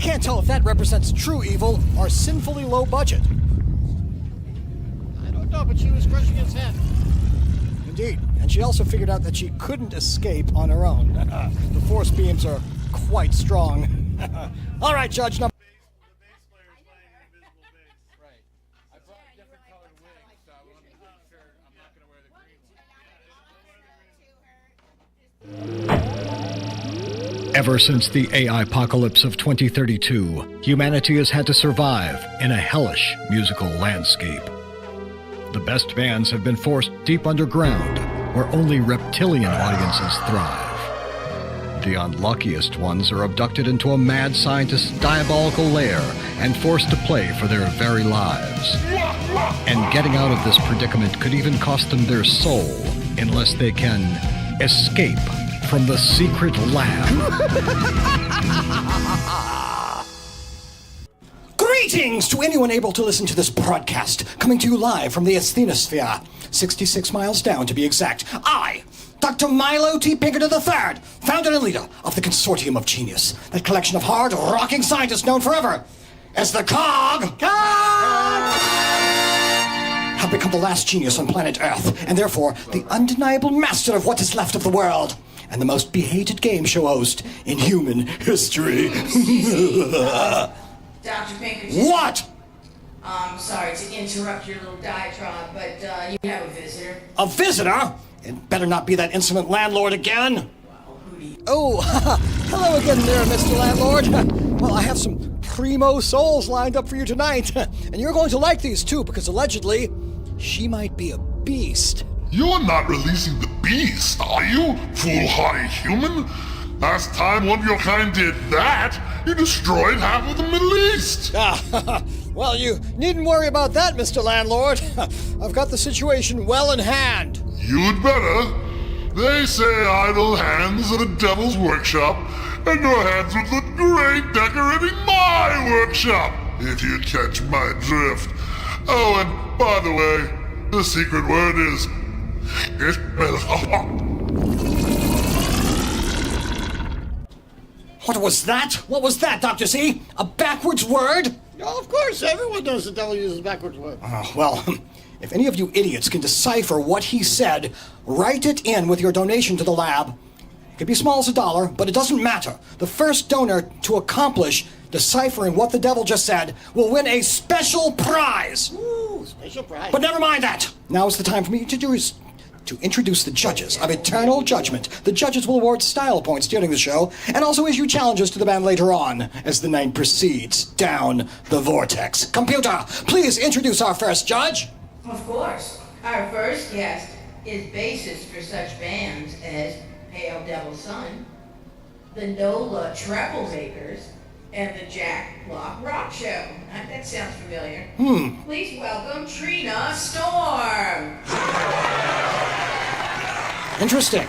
can't tell if that represents true evil or sinfully low budget. I don't know, but she was crushing his head. Indeed. And she also figured out that she couldn't escape on her own. The force beams are quite strong. All right, Judge number... Ever since the AI apocalypse of 2032, humanity has had to survive in a hellish musical landscape. The best bands have been forced deep underground, where only reptilian audiences thrive. The unluckiest ones are abducted into a mad scientist's diabolical lair and forced to play for their very lives. And getting out of this predicament could even cost them their soul, unless they can escape from the secret lab. Greetings to anyone able to listen to this broadcast, coming to you live from the asthenosphere, 66 miles down to be exact. I, Dr. Milo T. Pinkerton III, founder and leader of the Consortium of Genius, that collection of hard-rocking scientists known forever as the COG, have become the last genius on planet Earth, and therefore the undeniable master of what is left of the world, and the most behated game show host in human history. Dr. Pinkerton. What? Sorry to interrupt your little diatribe, but you have a visitor. A visitor? It better not be that insolent landlord again. Well, who do you... Oh, hello again there, Mr. Landlord. Well, I have some primo souls lined up for you tonight, and you're going to like these too, because allegedly, she might be a beast. You're not releasing the beast, are you, foolhardy human? Last time one of your kind did that, you destroyed half of the Middle East. Well, you needn't worry about that, Mr. Landlord. I've got the situation well in hand. You'd better. They say idle hands are the devil's workshop, and your hands would look great decorating my workshop, if you catch my drift. Oh, and by the way, the secret word is... What was that? What was that, Dr. Z? A backwards word? Oh, of course, everyone knows the devil uses backwards words. Well, if any of you idiots can decipher what he said, write it in with your donation to the lab. It could be small as $1, but it doesn't matter. The first donor to accomplish deciphering what the devil just said will win a special prize. Ooh, special prize. But never mind that. Now is the time for me to introduce the judges of Eternal Judgment. The judges will award style points during the show and also issue challenges to the band later on as the night proceeds down the vortex. Computer, please introduce our first judge. Of course. Our first guest is bassist for such bands as Pale Devil Sun, the NOLA Troublemakers, and the Jack Block Rock Show. That sounds familiar. Please welcome Trina Storm. Interesting.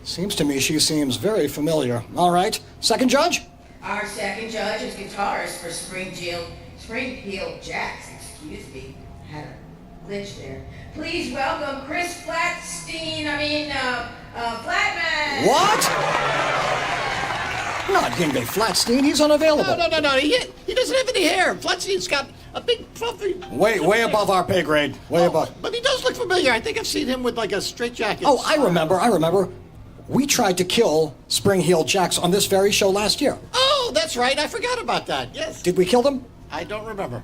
Seems to me she seems very familiar. All right. Second judge? Our second judge is guitarist for Spring Heel Jacks. Excuse me. Had a glitch there. Please welcome Chris Flatstein. Flatman. What? Not Yngwie Flatstein. He's unavailable. No. He doesn't have any hair. Flatstein's got a big fluffy... Way above our pay grade. Way above. But he does look familiar. I think I've seen him with like a straitjacket. Oh, I remember. We tried to kill Spring Heel Jacks on this very show last year. Oh, that's right. I forgot about that. Yes. Did we kill them? I don't remember.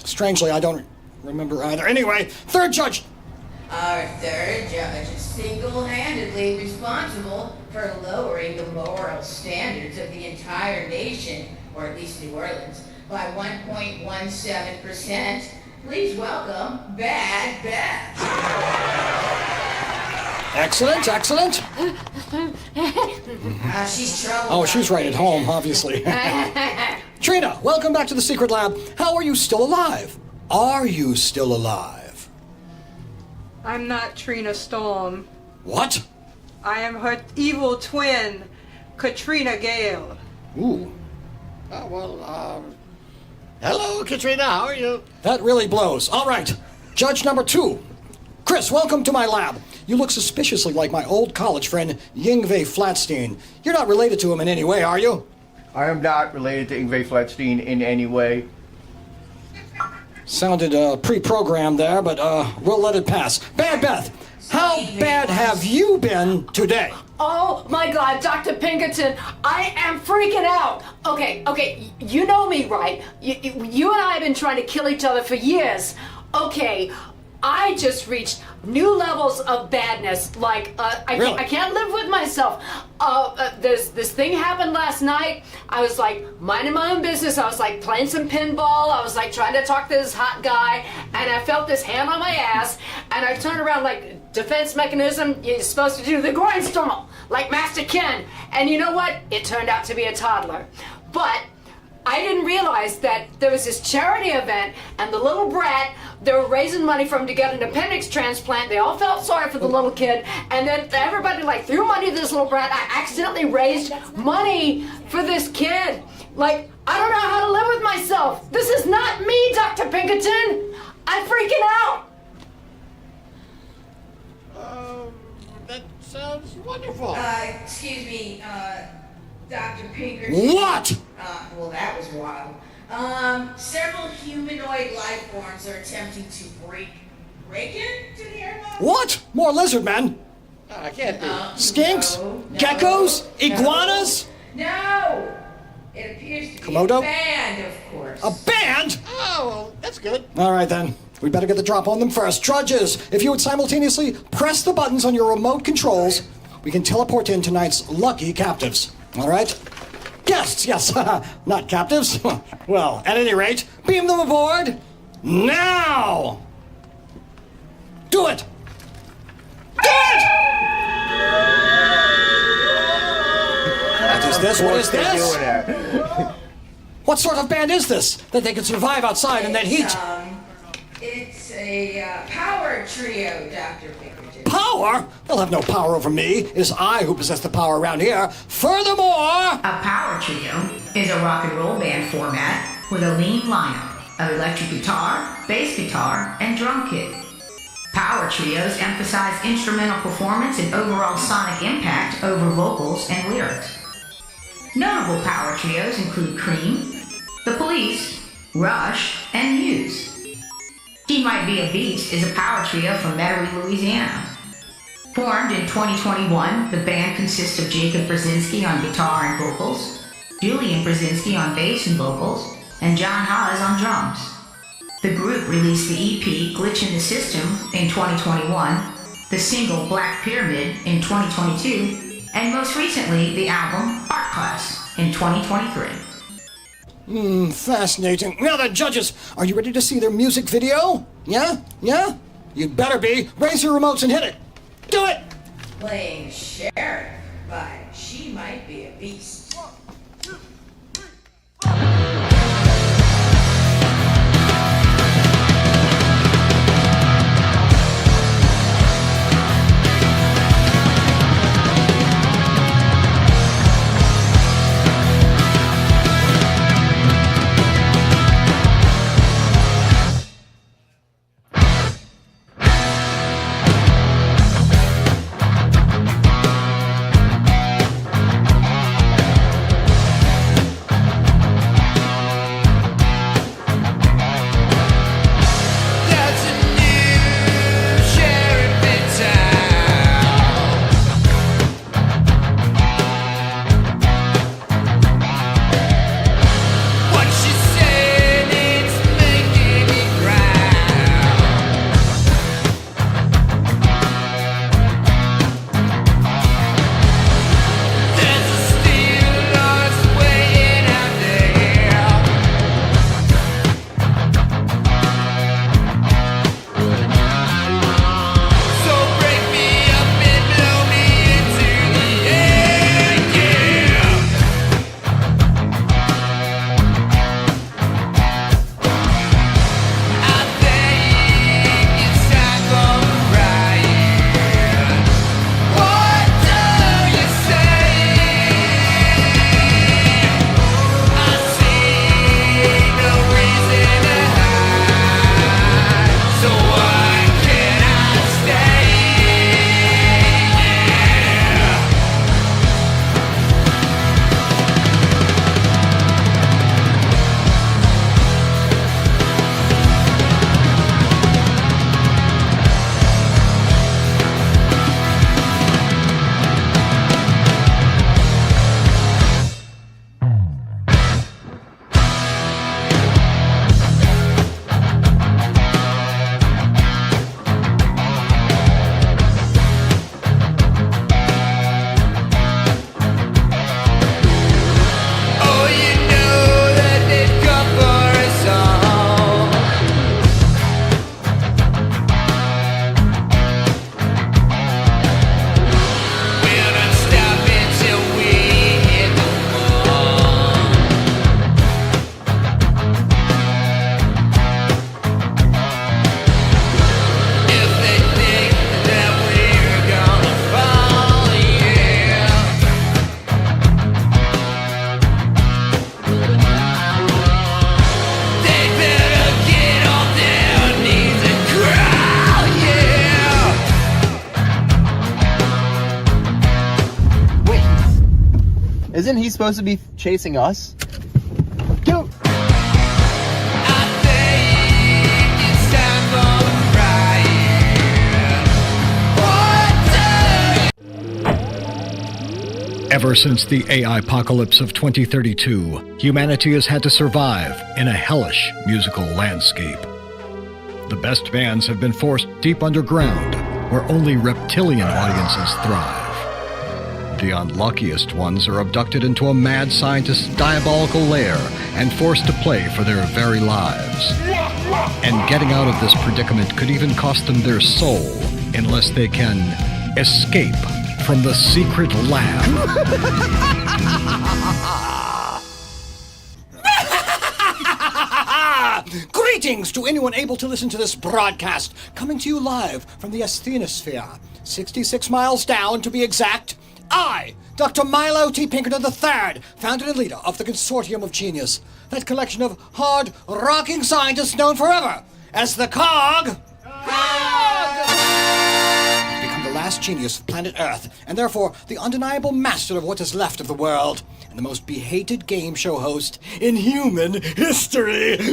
Strangely, I don't remember either. Anyway, third judge. Our third judge is single-handedly responsible for lowering the moral standards of the entire nation, or at least New Orleans, by 1.17%. Please welcome Bad Beth. Excellent. She's trouble. Oh, she's right at home, obviously. Trina, welcome back to the Secret Lab. How are you still alive? Are you still alive? I'm not Trina Storm. What? I am her evil twin, Katrina Gale. Ooh. Oh, well, hello, Katrina. How are you? That really blows. All right. Judge number 2. Chris, welcome to my lab. You look suspiciously like my old college friend, Yngwie Flatstein. You're not related to him in any way, are you? I am not related to Ingve Fletstein in any way. Sounded pre-programmed there, but we'll let it pass. Bad Beth, how bad have you been today? Oh my God, Dr. Pinkerton, I am freaking out. Okay, you know me, right? You and I have been trying to kill each other for years. Okay, I just reached new levels of badness. Like, I can't live with myself. This thing happened last night. I was like minding my own business. I was like playing some pinball. I was like trying to talk to this hot guy, and I felt this hand on my ass, and I turned around like defense mechanism. You're supposed to do the groinstorm, like Master Ken. And you know what? It turned out to be a toddler. But I didn't realize that there was this charity event, and the little brat, they were raising money for him to get an appendix transplant. They all felt sorry for the little kid, and then everybody like threw money to this little brat. I accidentally raised money for this kid. Like, I don't know how to live with myself. This is not me, Dr. Pinkerton. I'm freaking out. That sounds wonderful. Excuse me, Dr. Pinkerton. What? Well, that was wild. Several humanoid life forms are attempting to break into the airlock. What? More lizard men? I can't be. Skinks? No, Geckos? no. Iguanas? No! It appears to be Komodo? a band, of course. A band? Oh, well, that's good. All right, then. We better get the drop on them first. Trudges, if you would simultaneously press the buttons on your remote controls, we can teleport in tonight's lucky captives. All right? Guests, yes, not captives. Well, at any rate, beam them aboard now! Do it! Do it! What is this? What is this? What sort of band is this that they can survive outside in that heat? It's a power trio, Dr. Pinkerton. Power? They'll have no power over me. It is I who possess the power around here. Furthermore... A power trio is a rock and roll band format with a lean lineup of electric guitar, bass guitar, and drum kit. Power trios emphasize instrumental performance and overall sonic impact over vocals and lyrics. Notable power trios include Cream, The Police, Rush, and Muse. She Might Be a Beast is a power trio from Metairie, Louisiana. Formed in 2021, the band consists of Jacob Brzezinski on guitar and vocals, Julian Brzezinski on bass and vocals, and John Haas on drums. The group released the EP Glitch in the System in 2021, the single Black Pyramid in 2022, and most recently the album Art Class in 2023. Fascinating. Now then, judges, are you ready to see their music video? Yeah? Yeah? You'd better be. Raise your remotes and hit it. Do it! Playing Sheriff by She Might Be a Beast. Isn't he supposed to be chasing us? Go! Ever since the AI apocalypse of 2032, humanity has had to survive in a hellish musical landscape. The best bands have been forced deep underground, where only reptilian audiences thrive. The unluckiest ones are abducted into a mad scientist's diabolical lair and forced to play for their very lives. And getting out of this predicament could even cost them their soul, unless they can escape from the secret lab. Greetings to anyone able to listen to this broadcast, coming to you live from the asthenosphere, 66 miles down to be exact. I, Dr. Milo T. Pinkerton III, founder and leader of the Consortium of Genius, that collection of hard-rocking scientists known forever as the COG. Become the last genius of planet Earth, and therefore the undeniable master of what is left of the world, and the most behated game show host in human history. Sorry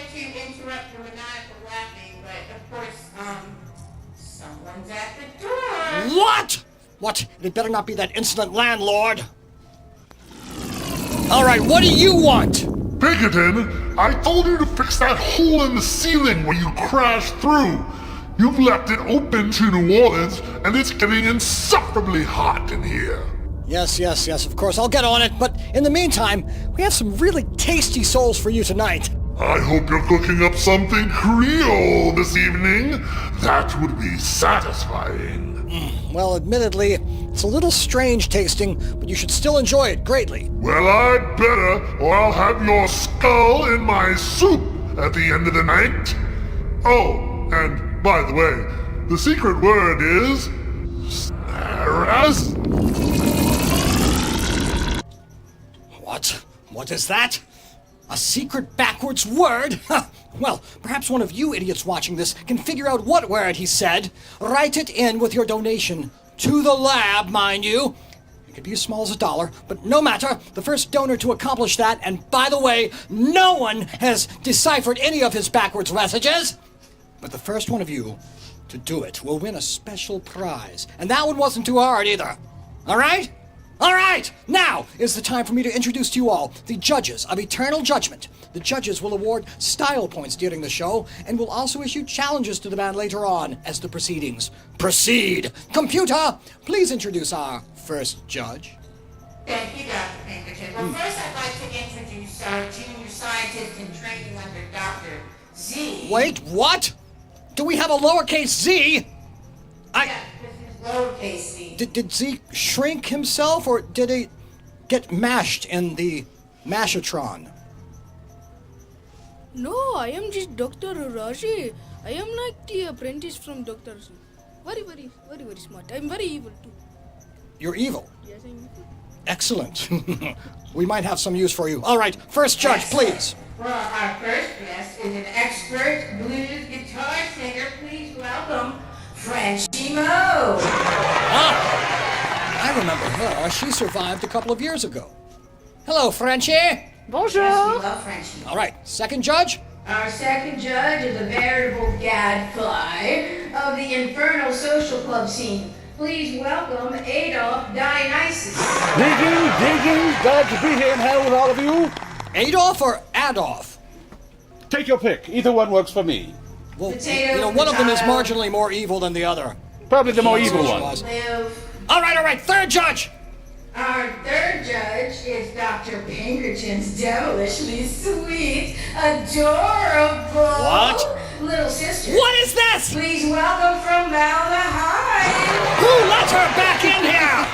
to interrupt your maniacal laughing, but of course, someone's at the door. What? What? It better not be that insolent landlord. All right, what do you want? Pinkerton, I told you to fix that hole in the ceiling where you crashed through. You've left it open to New Orleans, and it's getting insufferably hot in here. Yes, of course, I'll get on it, but in the meantime, we have some really tasty souls for you tonight. I hope you're cooking up something Creole this evening. That would be satisfying. Well, admittedly, it's a little strange tasting, but you should still enjoy it greatly. Well, I'd better, or I'll have your skull in my soup at the end of the night. Oh, and by the way, the secret word is Snaraz. What? What is that? A secret backwards word? Well, perhaps one of you idiots watching this can figure out what word he said. Write it in with your donation. To the lab, mind you. It could be as small as $1, but no matter. The first donor to accomplish that, and by the way, no one has deciphered any of his backwards messages. But the first one of you to do it will win a special prize. And that one wasn't too hard either. All right? All right! Now is the time for me to introduce to you all the judges of Eternal Judgment. The judges will award style points during the show and will also issue challenges to the band later on as the proceedings proceed. Computer, please introduce our first judge. Thank you, Dr. Pinkerton. Well, first I'd like to introduce our junior scientist in training under Dr. Z. Wait, what? Do we have a lowercase z? Yeah, this is lowercase z. Did Z shrink himself, or did he get mashed in the mashatron? No, I am just Dr. Raji. I am like the apprentice from Dr. Z. Very smart. I am very evil too. You're evil? Yes, I am evil. Excellent. We might have some use for you. All right, first judge, please. Well, our first guest is an expert blues guitar singer. Please welcome Frenchie Mo. I remember her. She survived a couple of years ago. Hello, Frenchie. Bonjour. Yes, we love Frenchie. All right, second judge. Our second judge is a veritable gadfly of the infernal social club scene. Please welcome Adolf Dionysus. Digging. Glad to be here and hell with all of you. Adolf or Adolf? Take your pick. Either one works for me. Well, Potato, one of them is potato. marginally more evil than the other. Probably the more evil one. Live. All right, third judge. Our third judge is Dr. Pinkerton's devilishly sweet, adorable What? little sister. What is this? Please welcome from Malahide. Who let her back in here?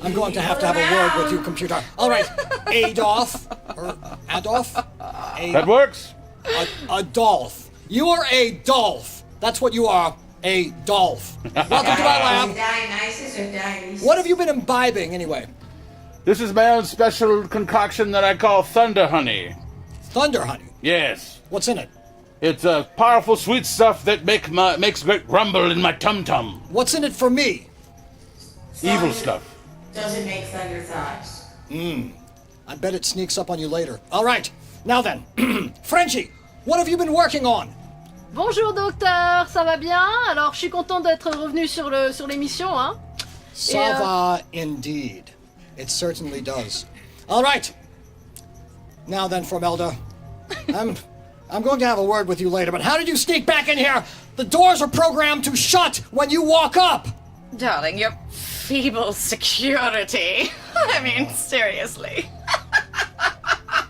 I'm going to have a word with you, computer. All right, Adolf or Adolf. That works. Adolf. You are a Dolph. That's what you are. A Dolph. Welcome to my lab. Dionysus or Dionysus? What have you been imbibing anyway? This is my own special concoction that I call Thunder Honey. Thunder honey. Yes. What's in it? It's powerful, sweet stuff that makes great rumble in my tum-tum. What's in it for me? Evil stuff. Doesn't make thunder thighs. I bet it sneaks up on you later. All right, now then, Frenchie, what have you been working on? Bonjour docteur, ça va bien? Alors je suis content d'être revenu sur l'émission, hein? Ça va indeed. It certainly does. All right. Now then, Formelda, I'm going to have a word with you later, but how did you sneak back in here? The doors are programmed to shut when you walk up. Darling, your feeble security. I mean, seriously.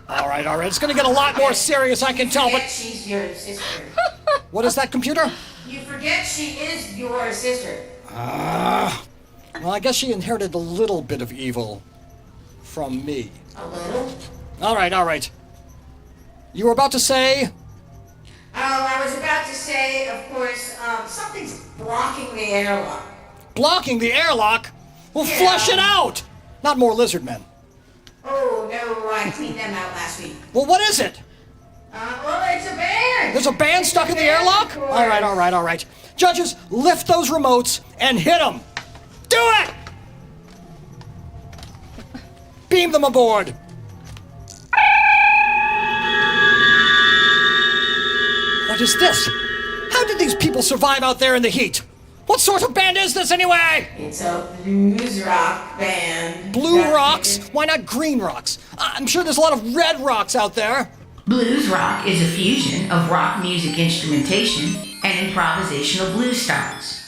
All right. It's going to get a lot more serious, I can tell, but... She's your sister. What is that, computer? You forget she is your sister. Well, I guess she inherited a little bit of evil from me. A little? All right. You were about to say? Oh, I was about to say, of course, something's blocking the airlock. Blocking the airlock? Well, flush it out! Not more lizard men. Oh, no, I cleaned them out last week. Well, what is it? Well, it's a band. There's a band stuck in the airlock? All right. Judges, lift those remotes and hit them. Do it! Beam them aboard. What is this? How did these people survive out there in the heat? What sort of band is this anyway? It's a blues rock band. Blue rocks? Why not green rocks? I'm sure there's a lot of red rocks out there. Blues rock is a fusion of rock music instrumentation and improvisational blues styles.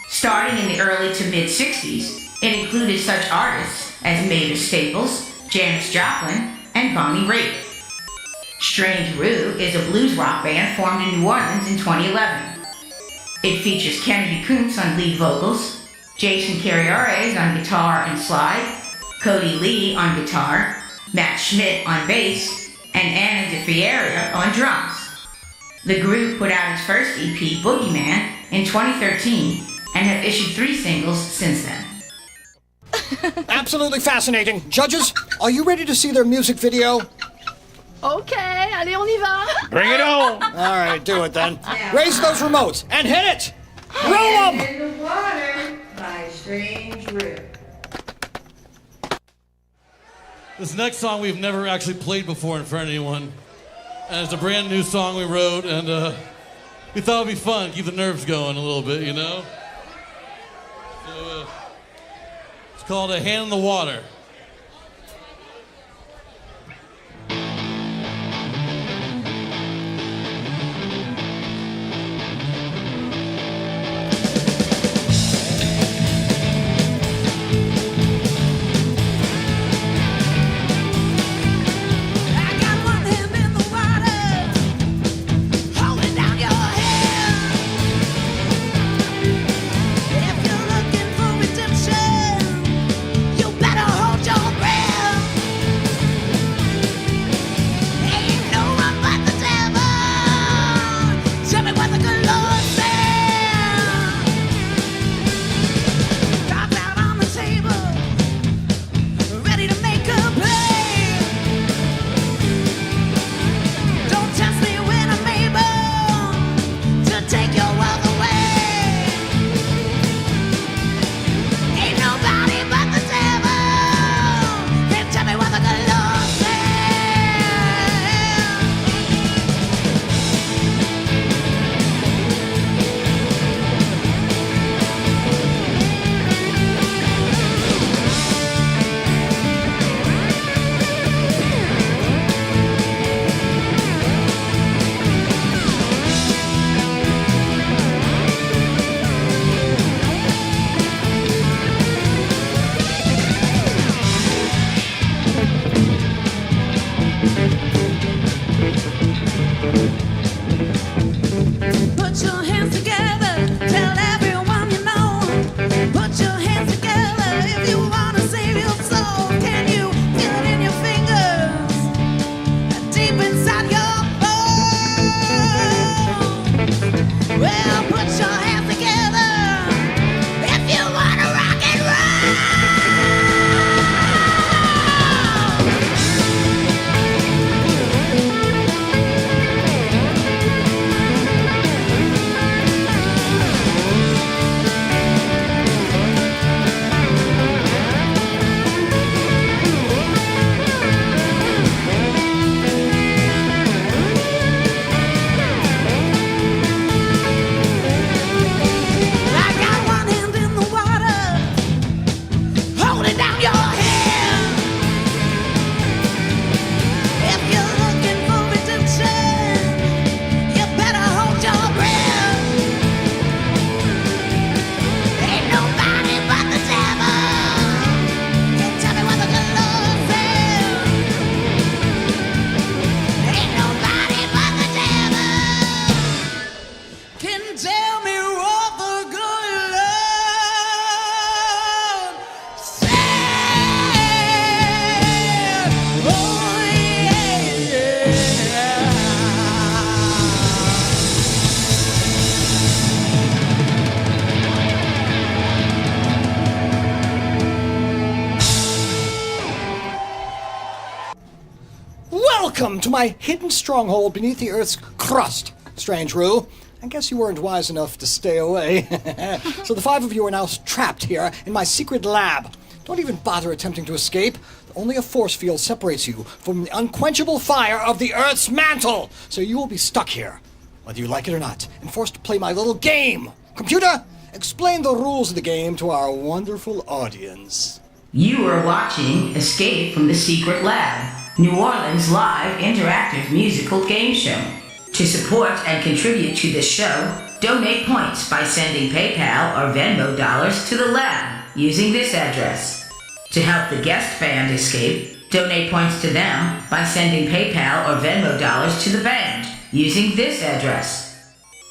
Starting in the early to mid-60s, it included such artists as Mavis Staples, Janis Joplin, and Bonnie Raitt. Strange Roux is a blues rock band formed in New Orleans in 2011. It features Kennedy Kuntz on lead vocals, Jason Carriares on guitar and slide, Cody Lee on guitar, Matt Schmidt on bass, and Anna DeFieria on drums. The group put out its first EP, Boogeyman, in 2013 and have issued 3 singles since then. Absolutely fascinating. Judges, are you ready to see their music video? Ok, allez, on y va. Bring it on. All right, do it then. Raise those remotes and hit it. Roll them. In the Water by Strange Roux. This next song we've never actually played before in front of anyone. And it's a brand new song we wrote, and we thought it'd be fun, keep the nerves going a little bit, you know? So, it's called A Hand in the Water. If you're looking for redemption, you better hold Welcome to my hidden stronghold beneath the Earth's crust, Strange Roux. I guess you weren't wise enough to stay away. So the 5 of you are now trapped here in my secret lab. Don't even bother attempting to escape. Only a force field separates you from the unquenchable fire of the Earth's mantle. So you will be stuck here, whether you like it or not, and forced to play my little game. Computer, explain the rules of the game to our wonderful audience. You are watching Escape from the Secret Lab, New Orleans' live interactive musical game show. To support and contribute to this show, donate points by sending PayPal or Venmo dollars to the lab using this address. To help the guest band escape, donate points to them by sending PayPal or Venmo dollars to the band using this address.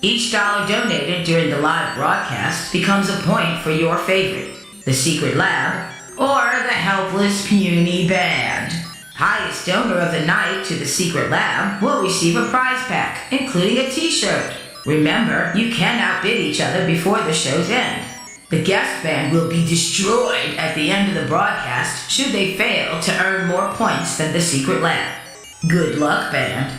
Each dollar donated during the live broadcast becomes a point for your favorite, the Secret Lab, or the helpless puny band. Highest donor of the night to the Secret Lab will receive a prize pack, including a t-shirt. Remember, you can outbid each other before the show's end. The guest band will be destroyed at the end of the broadcast should they fail to earn more points than the Secret Lab. Good luck, band.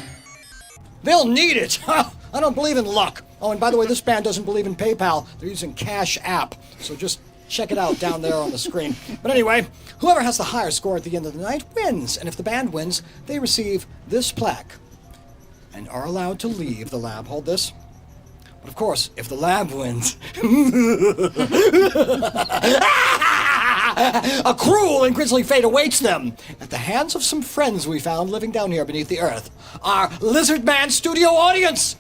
They'll need it. I don't believe in luck. Oh, and by the way, this band doesn't believe in PayPal. They're using Cash App. So just check it out down there on the screen. But anyway, whoever has the higher score at the end of the night wins. And if the band wins, they receive this plaque and are allowed to leave the lab. Hold this. But of course, if the lab wins, a cruel and grisly fate awaits them at the hands of some friends we found living down here beneath the earth. Our Lizard Man studio audience.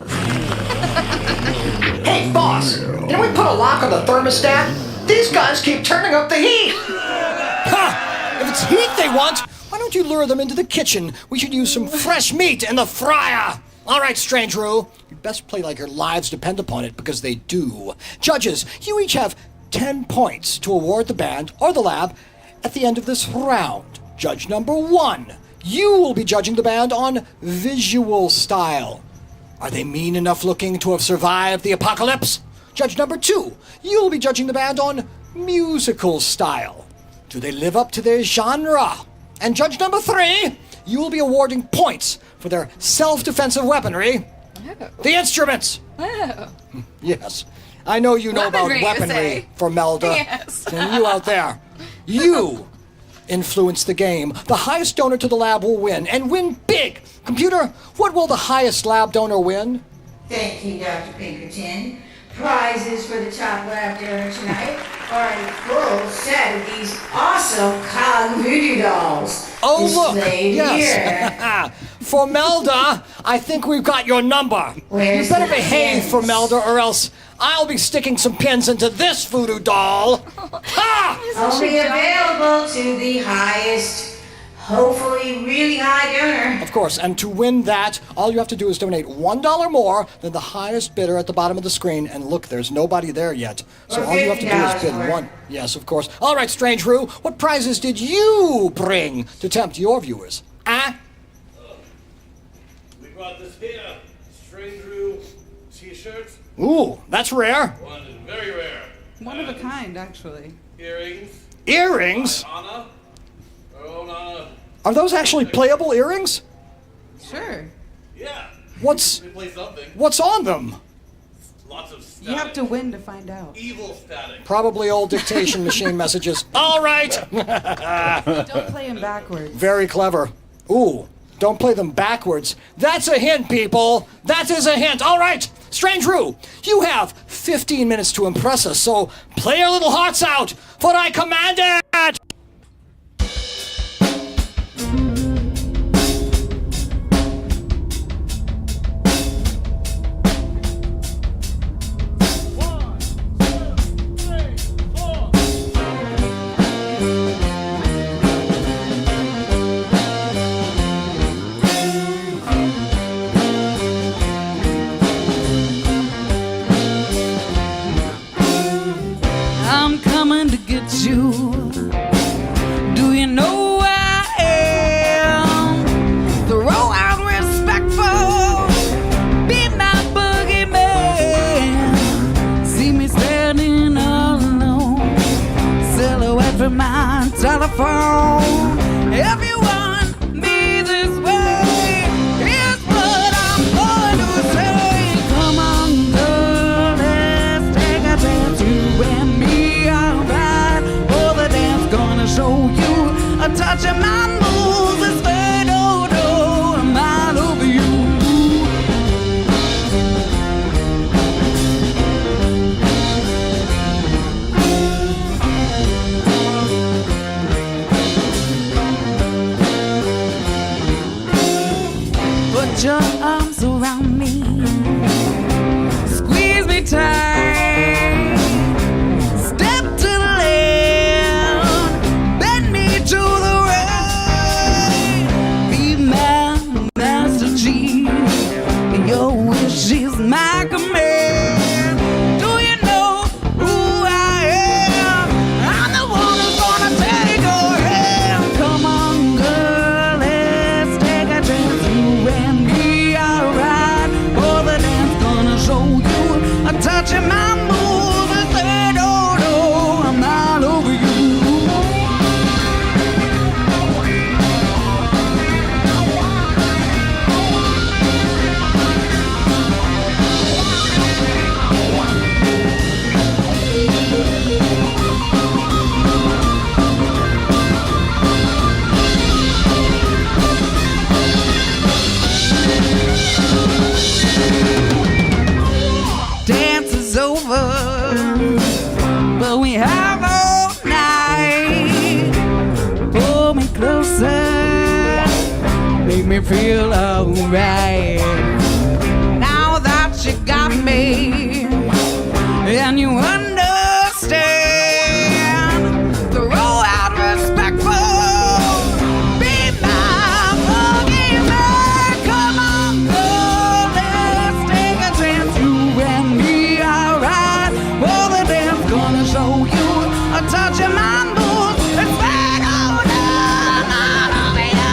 Hey, boss, can we put a lock on the thermostat? These guys keep turning up the heat. Ha! If it's heat they want, why don't you lure them into the kitchen? We should use some fresh meat in the fryer. All right, Strange Roux, you best play like your lives depend upon it, because they do. Judges, you each have 10 points to award the band or the lab at the end of this round. Judge number 1, you will be judging the band on visual style. Are they mean enough looking to have survived the apocalypse? Judge number 2, you will be judging the band on musical style. Do they live up to their genre? And judge number 3, you will be awarding points for their self-defensive weaponry. Oh. The instruments. Oh. Yes, I know you know about weaponry, Formelda. Yes. And you out there, you influence the game. The highest donor to the lab will win, and win big. Computer, what will the highest lab donor win? Thank you, Dr. Pinkerton. Prizes for the top lab donor tonight are a full set of these awesome cog voodoo dolls. Oh, look, displayed yes. here. Formelda, I think we've got your number. Where's You better the behave, pins? Formelda, or else I'll be sticking some pins into this voodoo doll. Ha! Only available to the highest, hopefully really high donor. Of course, and to win that, all you have to do is donate $1 more than the highest bidder at the bottom of the screen. And look, there's nobody there yet. So Or all you have to do is bid $50 more. one. Yes, of course. All right, Strange Roux, what prizes did you bring to tempt your viewers? We brought this here, Strange Roux t-shirt. Ooh, that's rare. One is very rare. One of a kind, actually. Earrings. Earrings? Anna. Oh, Anna. Are those actually playable earrings? Sure. Yeah. What's We play something. what's on them? Lots of static. You have to win to find out. Evil static. Probably old dictation machine messages. All right. Don't play him backwards. Very clever. Ooh, don't play them backwards. That's a hint, people. That is a hint. All right, Strange Roux, you have 15 minutes to impress us, so play your little hearts out, for I command it! I'm coming to get you. Do you know where I am? Throw out respectful, be my boogeyman. See me standing all alone, silhouette from my telephone. If you want me this way, touching my moves. It's bad, oh no, I'm all over you. Put your arms around me, squeeze me tight, step to the left, bend me to the right, be my master G, your wish is my command. Do you know who I am? I'm the one who's gonna take your hand. Come on, girl, let's take a chance. You and me are right for the dance. Gonna show you a touch of my moves. I said, oh no, I'm all over you. Dance is over, but we have all night. Pull me closer, make me feel alright. Now that you got me and you understand, throw out respectful. Be my boogeyman. Come on, girl, let's take a chance. You and me are right for the dance. Gonna show you a touch of my moves. It's bad, oh no, I'm all over you.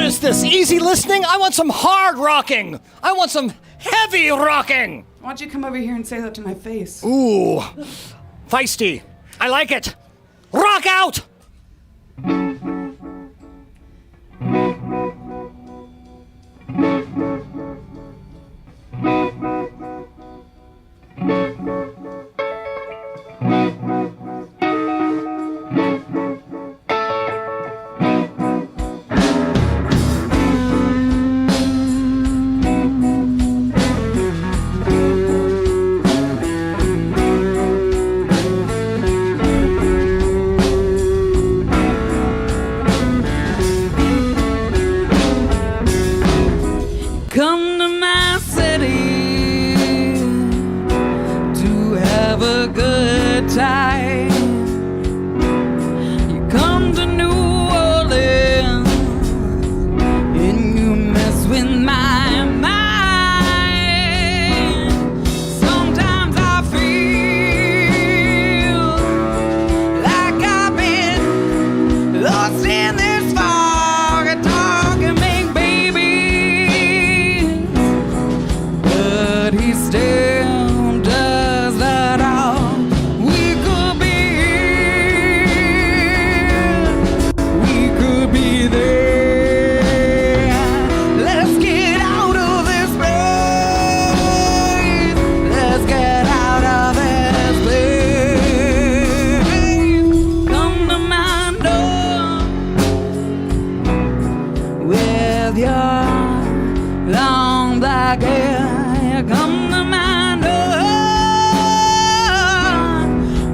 is this? Easy listening? I want some hard rocking. I want some heavy rocking. Why don't you come over here and say that to my face? Ooh, feisty. I like it. Rock out! Come to my city to have a good time. You come to New Orleans and you mess with my mind. Sometimes I feel like I've been lost in this fog of talk and make babies, but he still does that all. We could be here, we could be there. Let's get out of this place. Let's get out of this place. Come to my door with your long black hair. Come to my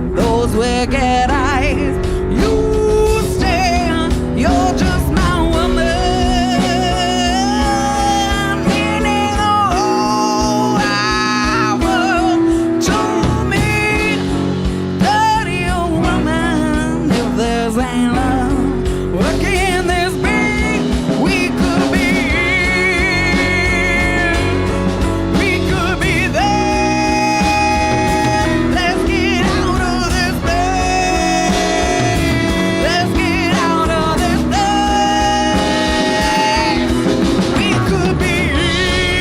door, those wicked eyes. You stare, you're just my woman. Meaning the whole wide world to me. Dirty old woman, if there's ain't love, what can this be? We could be here, we could be there. Let's get out of this place. Let's get out of this place. We could be here,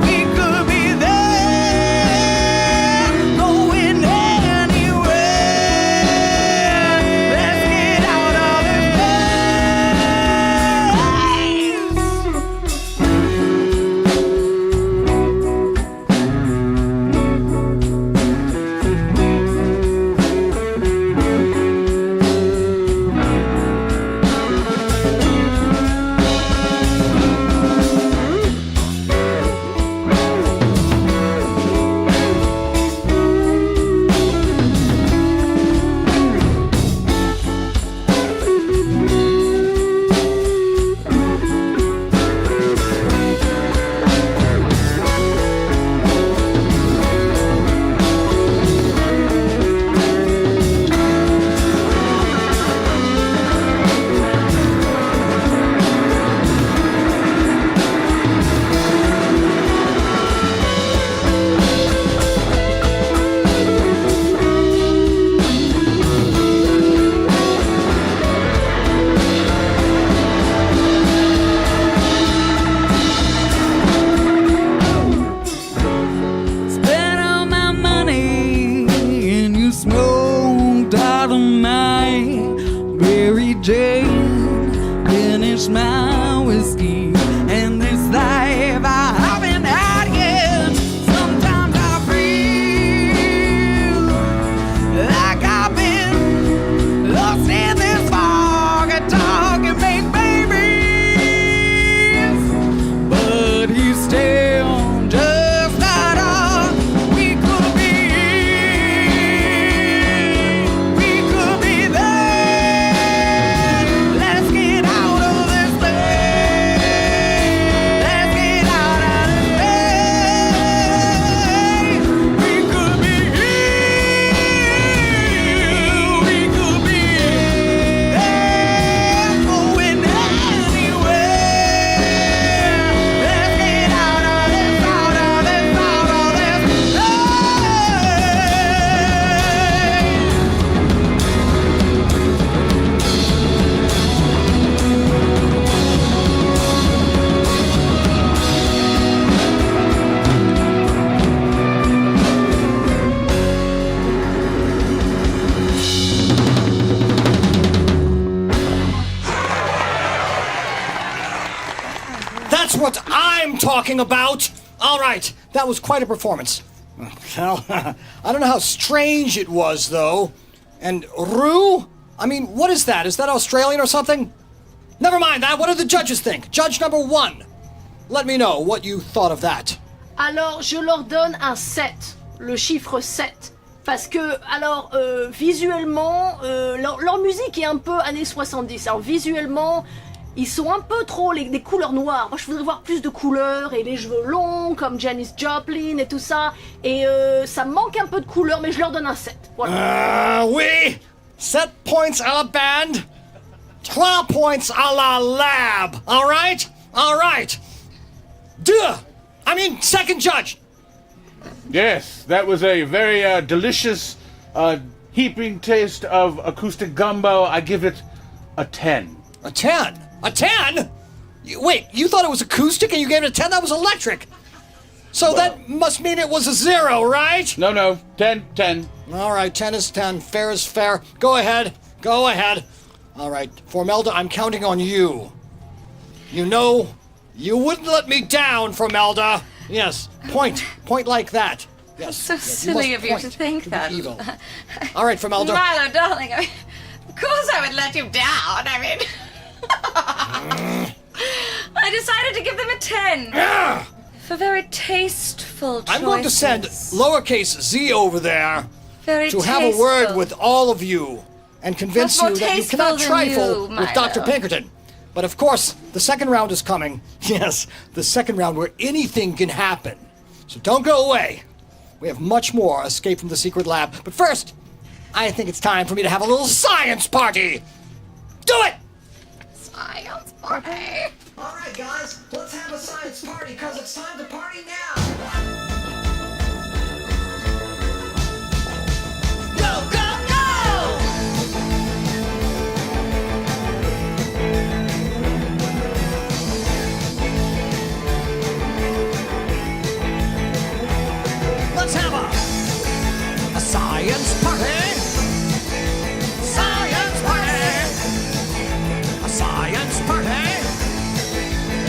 we could be there. Going anywhere. Let's get out of this spent all my money and you smoked out of my Mary Jane. Finished my whiskey and this life I haven't had yet. Sometimes I feel like I've been lost in this fog of talk and make babies, but he's still just not all. We could be here, we could be there. Let's get out of this place. That's what I'm talking about! All right, that was quite a performance. Well, I don't know how strange it was, though. And Roux? I mean, what is that? Is that Australian or something? Never mind that. What do the judges think? Judge number 1. Let me know what you thought of that. Alors, je leur donne un 7, le chiffre 7. Parce que, alors, visuellement, leur musique est un peu années 70. Alors, visuellement, ils sont un peu trop des couleurs noires. Moi, je voudrais voir plus de couleurs et les cheveux longs, comme Janis Joplin et tout ça. Et ça manque un peu de couleurs, mais je leur donne un 7. Voilà. Oui! 7 points à la band, 3 points à la lab. All right? All right. Second judge. Yes, that was a very delicious, heaping taste of acoustic gumbo. I give it a 10. A 10? A 10? Wait, you thought it was acoustic and you gave it a 10? That was electric. So that must mean it was a 0, right? No, 10. All right, 10 is 10. Fair is fair. Go ahead. All right, Formelda, I'm counting on you. You know, you wouldn't let me down, Formelda. Yes, point like that. Yes. So silly of you to think that. Evil. All right, Formelda. Milo, darling, of course I would let you down. I decided to give them a 10. For very tasteful choices. I'm going to send lowercase z over there very to have a word with all of you and convince you that you cannot trifle with Dr. Pinkerton. But of course, the second round is coming. Yes, the second round where anything can happen. So don't go away. We have much more Escape from the Secret Lab. But first, I think it's time for me to have a little science party. Do it! Science party. All right, guys, let's have a science party, because it's time to party now. Go, go, go! Let's have a science party. Science party. A science party.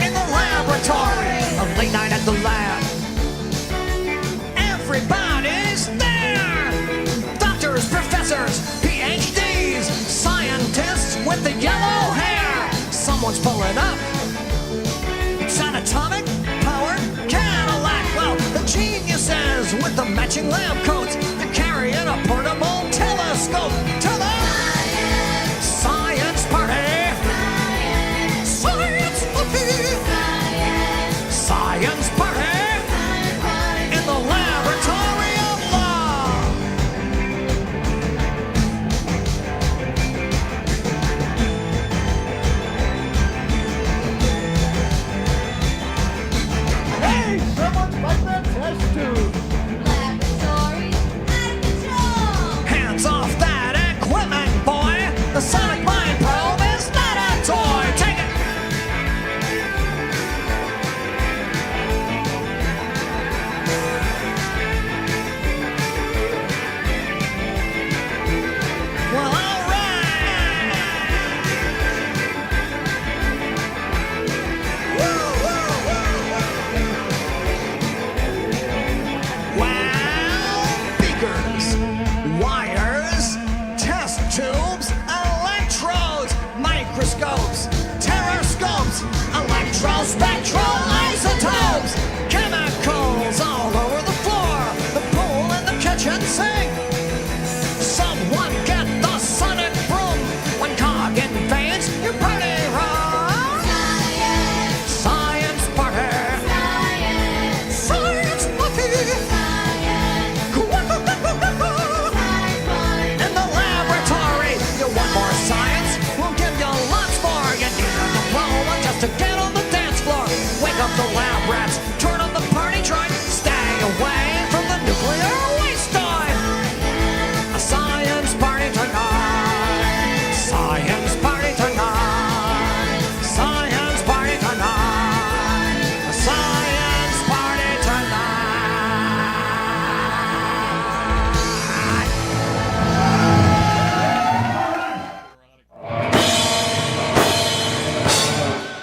In the laboratory. A late night at the lab. Everybody's there. Doctors, professors, PhDs, scientists with the yellow hair. Someone's pulling up. It's an atomic powered Cadillac. Well, the geniuses with the matching lab coats. They're carrying a portable telescope to the science party. Science party. Science party. In the laboratory of love. Hey, someone's like that test tube. Laboratory out of control. Hands off that equipment, boy. The sonic mind probe is not a toy. Take it. Well, all right. Woo, woo, woo, woo. Well, beakers, wires, test tubes, electrodes, microscopes, pteroscopes, electrospectral isotopes, chemicals all over the floor, the pool and the kitchen sink. Someone get the sonic broom. When cog invades your party room. Science party. Science party. In the laboratory, you want more science? We'll give you lots more. You need a diploma just to get on the dance floor. Wake up the lab rats, turn on the party joint, stay away from the nuclear waste toy. A science party tonight. Science party tonight. Science party tonight. A science party tonight.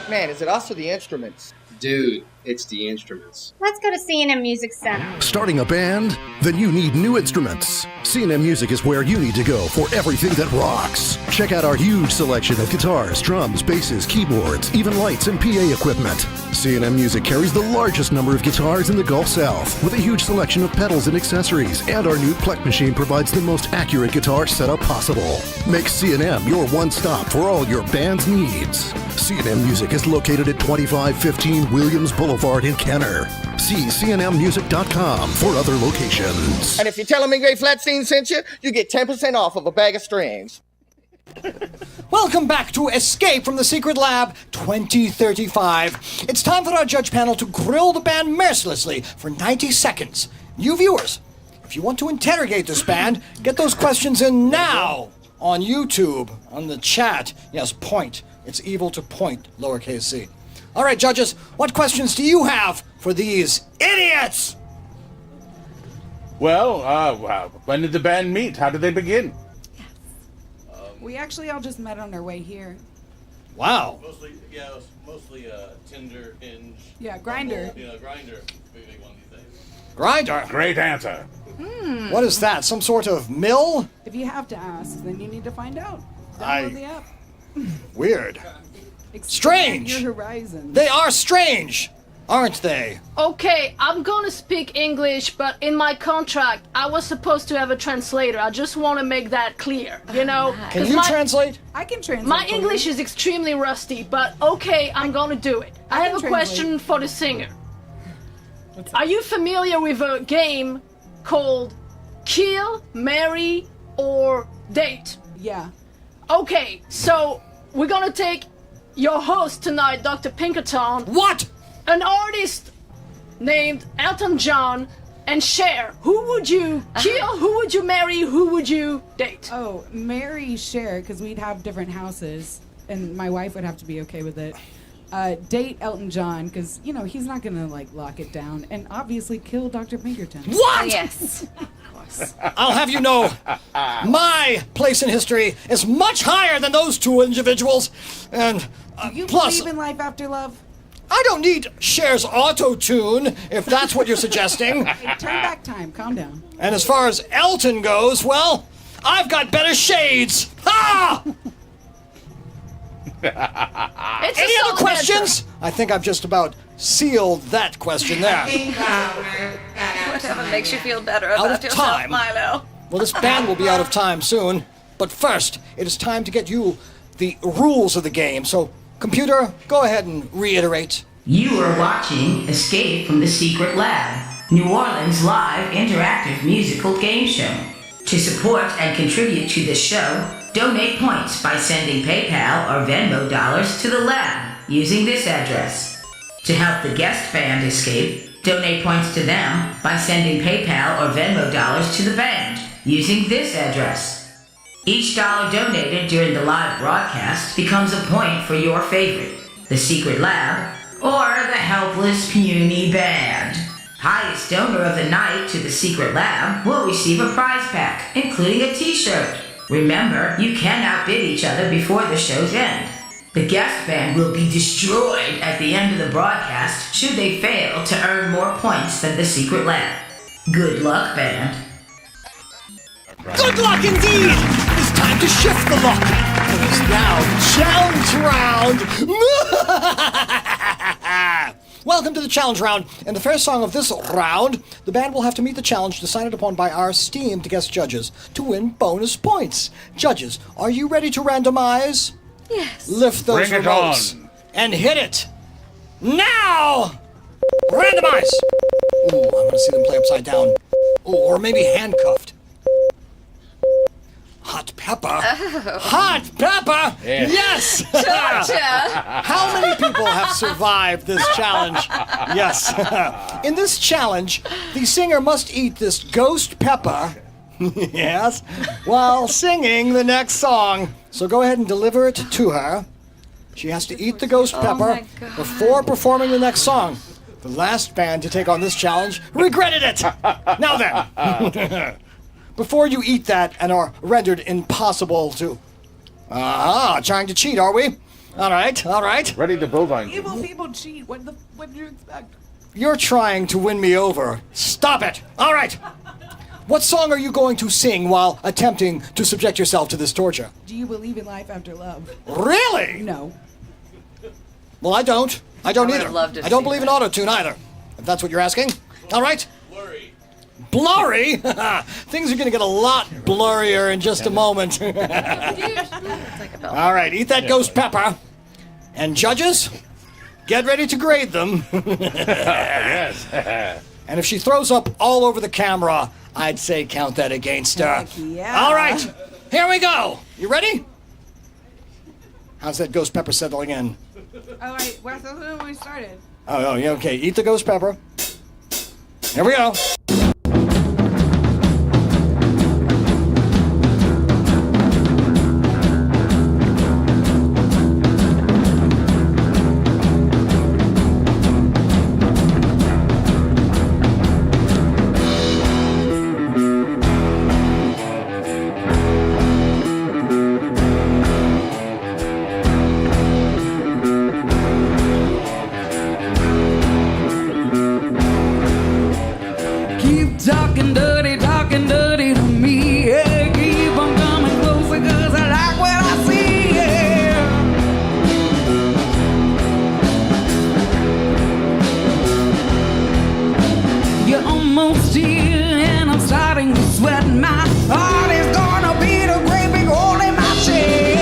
Man, is it us or the instruments? Dude, it's the instruments. Let's go to C&M Music Center. Starting a band? Then you need new instruments. C&M Music is where you need to go for everything that rocks. Check out our huge selection of guitars, drums, basses, keyboards, even lights and PA equipment. C&M Music carries the largest number of guitars in the Gulf South with a huge selection of pedals and accessories, and our new Plek machine provides the most accurate guitar setup possible. Make C&M your one-stop for all your band's needs. C&M Music is located at 2515 Williams Boulevard in Kenner. See cnmmusic.com for other locations. And if you tell them Ingray Flatstein sent you, you get 10% off of a bag of strings. Welcome back to Escape from the Secret Lab 2035. It's time for our judge panel to grill the band mercilessly for 90 seconds. You viewers, if you want to interrogate this band, get those questions in now on YouTube, on the chat. Yes, point. It's evil to point, lowercase c. All right, judges, what questions do you have for these idiots? Well, when did the band meet? How did they begin? We actually all just met on our way here. Wow. Mostly Tinder, Hinge. Yeah, Grindr. Grindr. Big one these days. Grindr? Great answer. What is that? Some sort of mill? If you have to ask, then you need to find out. Download the app. Weird. Expand Strange. your horizons. They are strange, aren't they? Okay, I'm gonna speak English, but in my contract, I was supposed to have a translator. I just want to make that clear, you know? Can you translate? I can translate. My for you. English is extremely rusty, but okay, I'm gonna do it. I have a can question for the singer. Are you familiar with a game called Kill, Marry, or Date? Yeah. Okay, so we're gonna take your host tonight, Dr. Pinkerton. What? An artist named Elton John, and Cher. Who would you kill? Who would you marry? Who would you date? Oh, marry Cher, because we'd have different houses, and my wife would have to be okay with it. Date Elton John, because, you know, he's not going to, like, lock it down. And obviously kill Dr. Pinkerton. What? Yes. I'll have you know, my place in history is much higher than those two individuals. And You plus, believe in life after love? I don't need Cher's auto-tune, if that's what you're suggesting. Hey, turn back time. Calm down. And as far as Elton goes, well, I've got better shades. Ha! Any other questions? I think I've just about sealed that question there. Whatever makes you feel better Out about of yourself, time. Milo. Well, this band will be out of time soon. But first, it is time to get you the rules of the game. So, computer, go ahead and reiterate. You are watching Escape from the Secret Lab, New Orleans' live interactive musical game show. To support and contribute to this show, donate points by sending PayPal or Venmo dollars to the lab using this address. To help the guest band escape, donate points to them by sending PayPal or Venmo dollars to the band using this address. Each dollar donated during the live broadcast becomes a point for your favorite, the Secret Lab, or the helpless puny band. Highest donor of the night to the Secret Lab will receive a prize pack, including a t-shirt. Remember, you can outbid each other before the show's end. The guest band will be destroyed at the end of the broadcast should they fail to earn more points than the Secret Lab. Good luck, band. Good luck indeed! It is time to shift the luck. It is now challenge round. Welcome to the challenge round. And the first song of this round, the band will have to meet the challenge decided upon by our esteemed guest judges to win bonus points. Judges, are you ready to randomize? Yes. Lift those Bring it remotes on. and hit it. Now! Randomize! Ooh, I'm going to see them play upside down. Ooh, or maybe handcuffed. Hot pepper. Oh. Hot pepper! Yeah. Yes! Georgia! How many people have survived this challenge? Yes. In this challenge, the singer must eat this ghost pepper, yes, while singing the next song. So go ahead and deliver it to her. She has to eat the ghost pepper before performing the next song. The last band to take on this challenge regretted it. Now then. Before you eat that and are rendered impossible to... trying to cheat, are we? All right. Ready to bovine. Evil people cheat. What do you expect? You're trying to win me over. Stop it. All right. What song are you going to sing while attempting to subject yourself to this torture? Do you believe in life after love? Really? No. Well, I don't. I don't I would either. have loved to I don't see believe in that. auto-tune either, if that's what you're asking. All right. Blurry? Things are going to get a lot blurrier in just a moment. All right, eat that ghost pepper. And judges, get ready to grade them. Yes. And if she throws up all over the camera, I'd say count that against her. Heck yeah. All right, here we go. You ready? How's that ghost pepper settling in? Oh, wait. Well, that's when we started. Oh, yeah, okay. Eat the ghost pepper. Here we go. Keep talking dirty to me. Yeah, keep on coming closer 'cause I like what I see. Yeah. You're almost here and I'm starting to sweat. My heart is gonna beat a great big hole in my chest.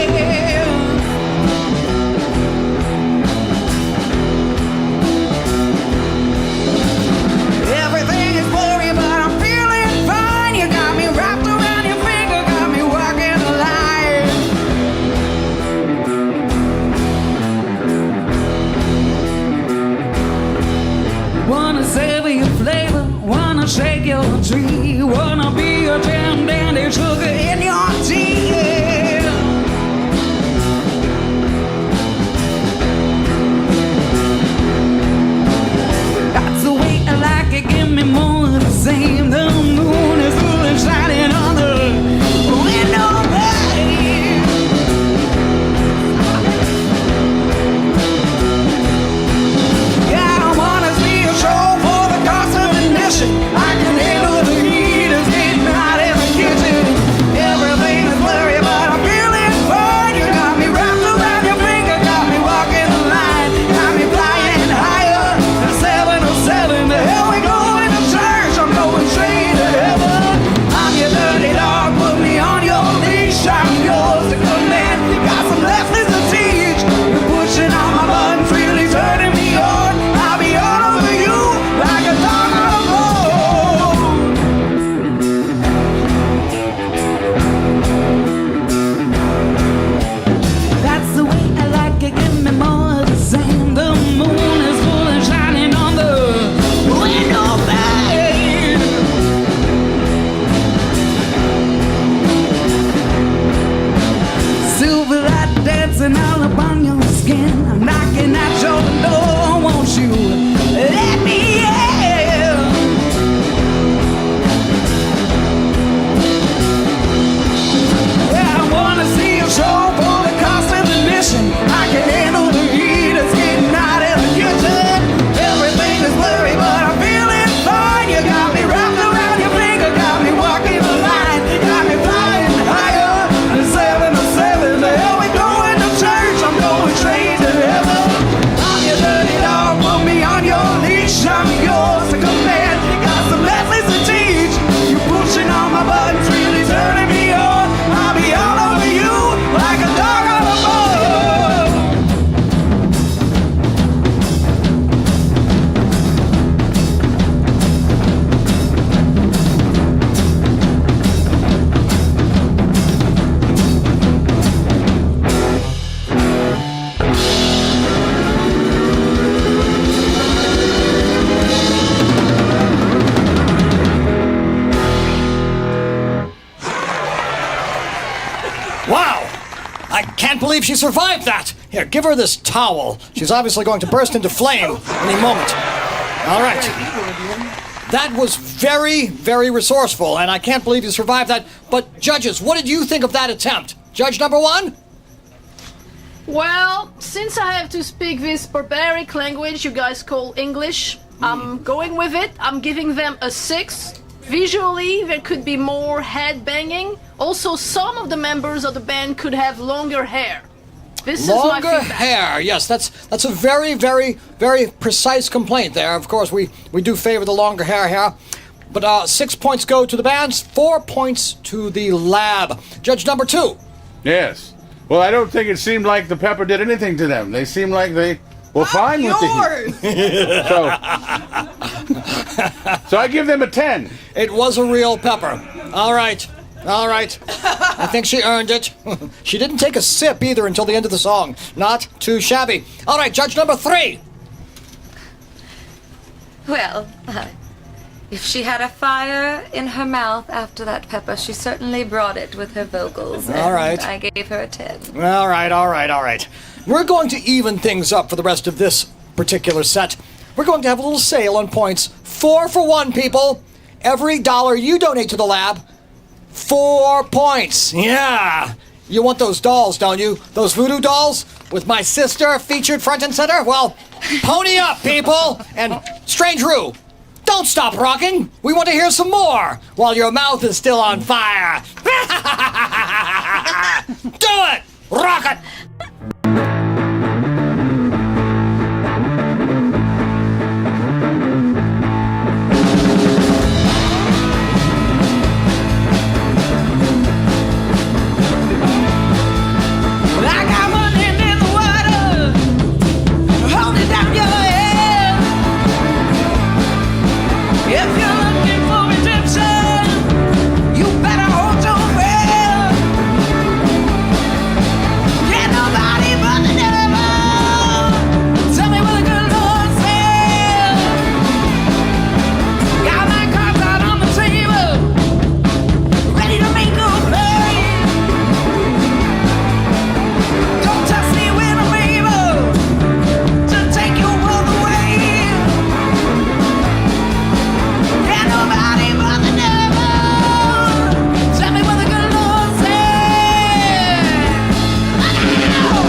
Everything is blurry, but I'm feeling fine. You got me wrapped around your finger, got me walking the line. Wanna savor your flavor, wanna shake your tree, wanna be a jam dandy sugar in your tea. Yeah. That's the way I like it, give me more of the same. The moon is full and shining on the window pane. Yeah, I wanna see a show for the cost of admission. I can handle the heat, it's getting hot in the kitchen. Everything is blurry, but I'm feeling fine. You got me wrapped around your finger, got me walking the line, got me flying higher than 707. The hell we going to church? I'm going straight to heaven. I'm your dirty dog, put me on your leash. I'm yours to command. Got some lessons to teach. You're pushing on my buttons, really turning me on. I'll be all over you like a dog on a bone. That's the way I like it, give me more of the same. The moon is full and shining on the window pane. Silver light dancing all upon your skin. I'm knocking at your door, won't you let me in? Yeah, I wanna see a show for the cost of admission. I can handle the heat, it's getting hot in the kitchen. Everything is blurry, but I'm feeling fine. You got me wrapped around your finger, got me walking the line, got me flying higher than 707. The hell we going to church? I'm going straight to heaven. I'm your dirty dog, put me on your leash. I'm yours to command. Got some lessons to teach. You pushing on my buttons, really turning me on. I'll be all over you like a dog on a bone. Wow! I can't believe she survived that! Here, give her this towel. She's obviously going to burst into flame any moment. All right. That was very, very resourceful, and I can't believe you survived that. But, judges, what did you think of that attempt? Judge number one? Well, since I have to speak this barbaric language you guys call English, I'm going with it. I'm giving them a 6. Visually, there could be more head banging. Also, some of the members of the band could have longer hair. This is my Longer feedback. hair, yes, that's a very, very, very precise complaint there. Of course, we do favor the longer hair here. But 6 points go to the bands, 4 points to the lab. Judge number 2. Yes. Well, I don't think it seemed like the pepper did anything to them. They seemed like they were fine with the heat. So I give them a 10. It was a real pepper. All right. I think she earned it. She didn't take a sip either until the end of the song. Not too shabby. All right, judge number 3. Well, if she had a fire in her mouth after that pepper, she certainly brought it with her vocals. All right. I gave her a 10. All right. We're going to even things up for the rest of this particular set. We're going to have a little sale on points. 4 for 1, people. Every dollar you donate to the lab, 4 points. Yeah. You want those dolls, don't you? Those voodoo dolls with my sister featured front and center? Well, pony up, people. And Strange Roux, don't stop rocking. We want to hear some more while your mouth is still on fire. Do it. Rock it. I got one hand in the water, holding down your head. If you're looking for redemption, you better hold your breath. Can't nobody but the devil tell me what the good Lord said. Got my cards out on the table, ready to make a play. Don't test me when I'm able to take your world away. Can't nobody but the devil tell me what the good Lord said. Look out!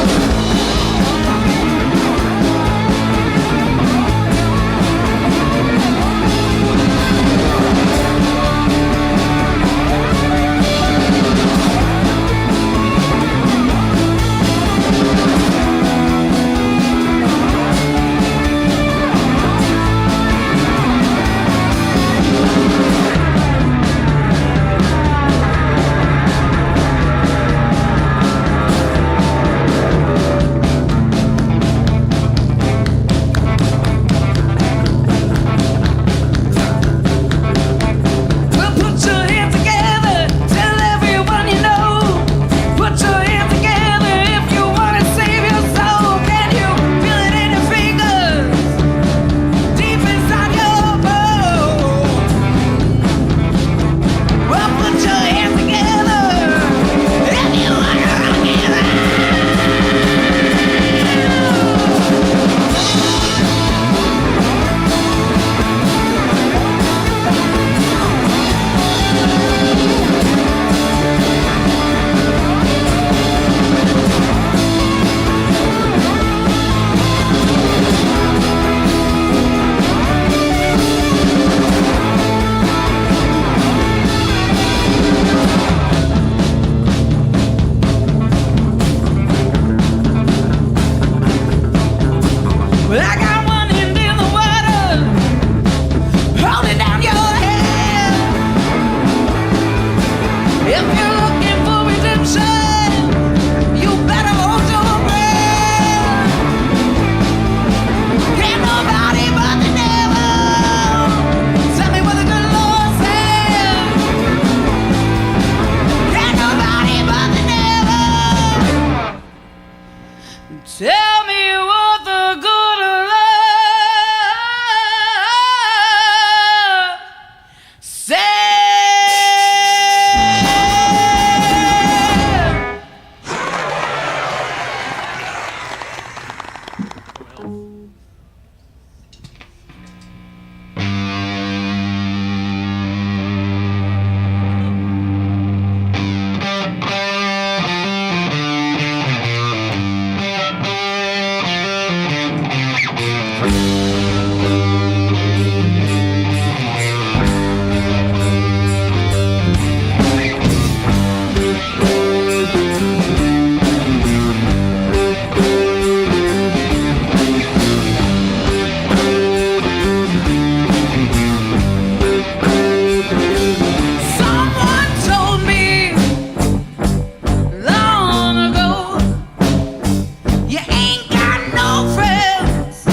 Well, put your hands together, tell everyone you know. Put your hands together if you want to save your soul. Can you feel it in your fingers, deep inside your bones? Well, put your hands together if you want to rock it. Well, I got one hand in the water, holding down your head. If you're looking for redemption, you better hold your breath. Can't nobody but the devil tell me what the good Lord said. Can't nobody but the devil tell me what the good Lord said. You ain't got no friends.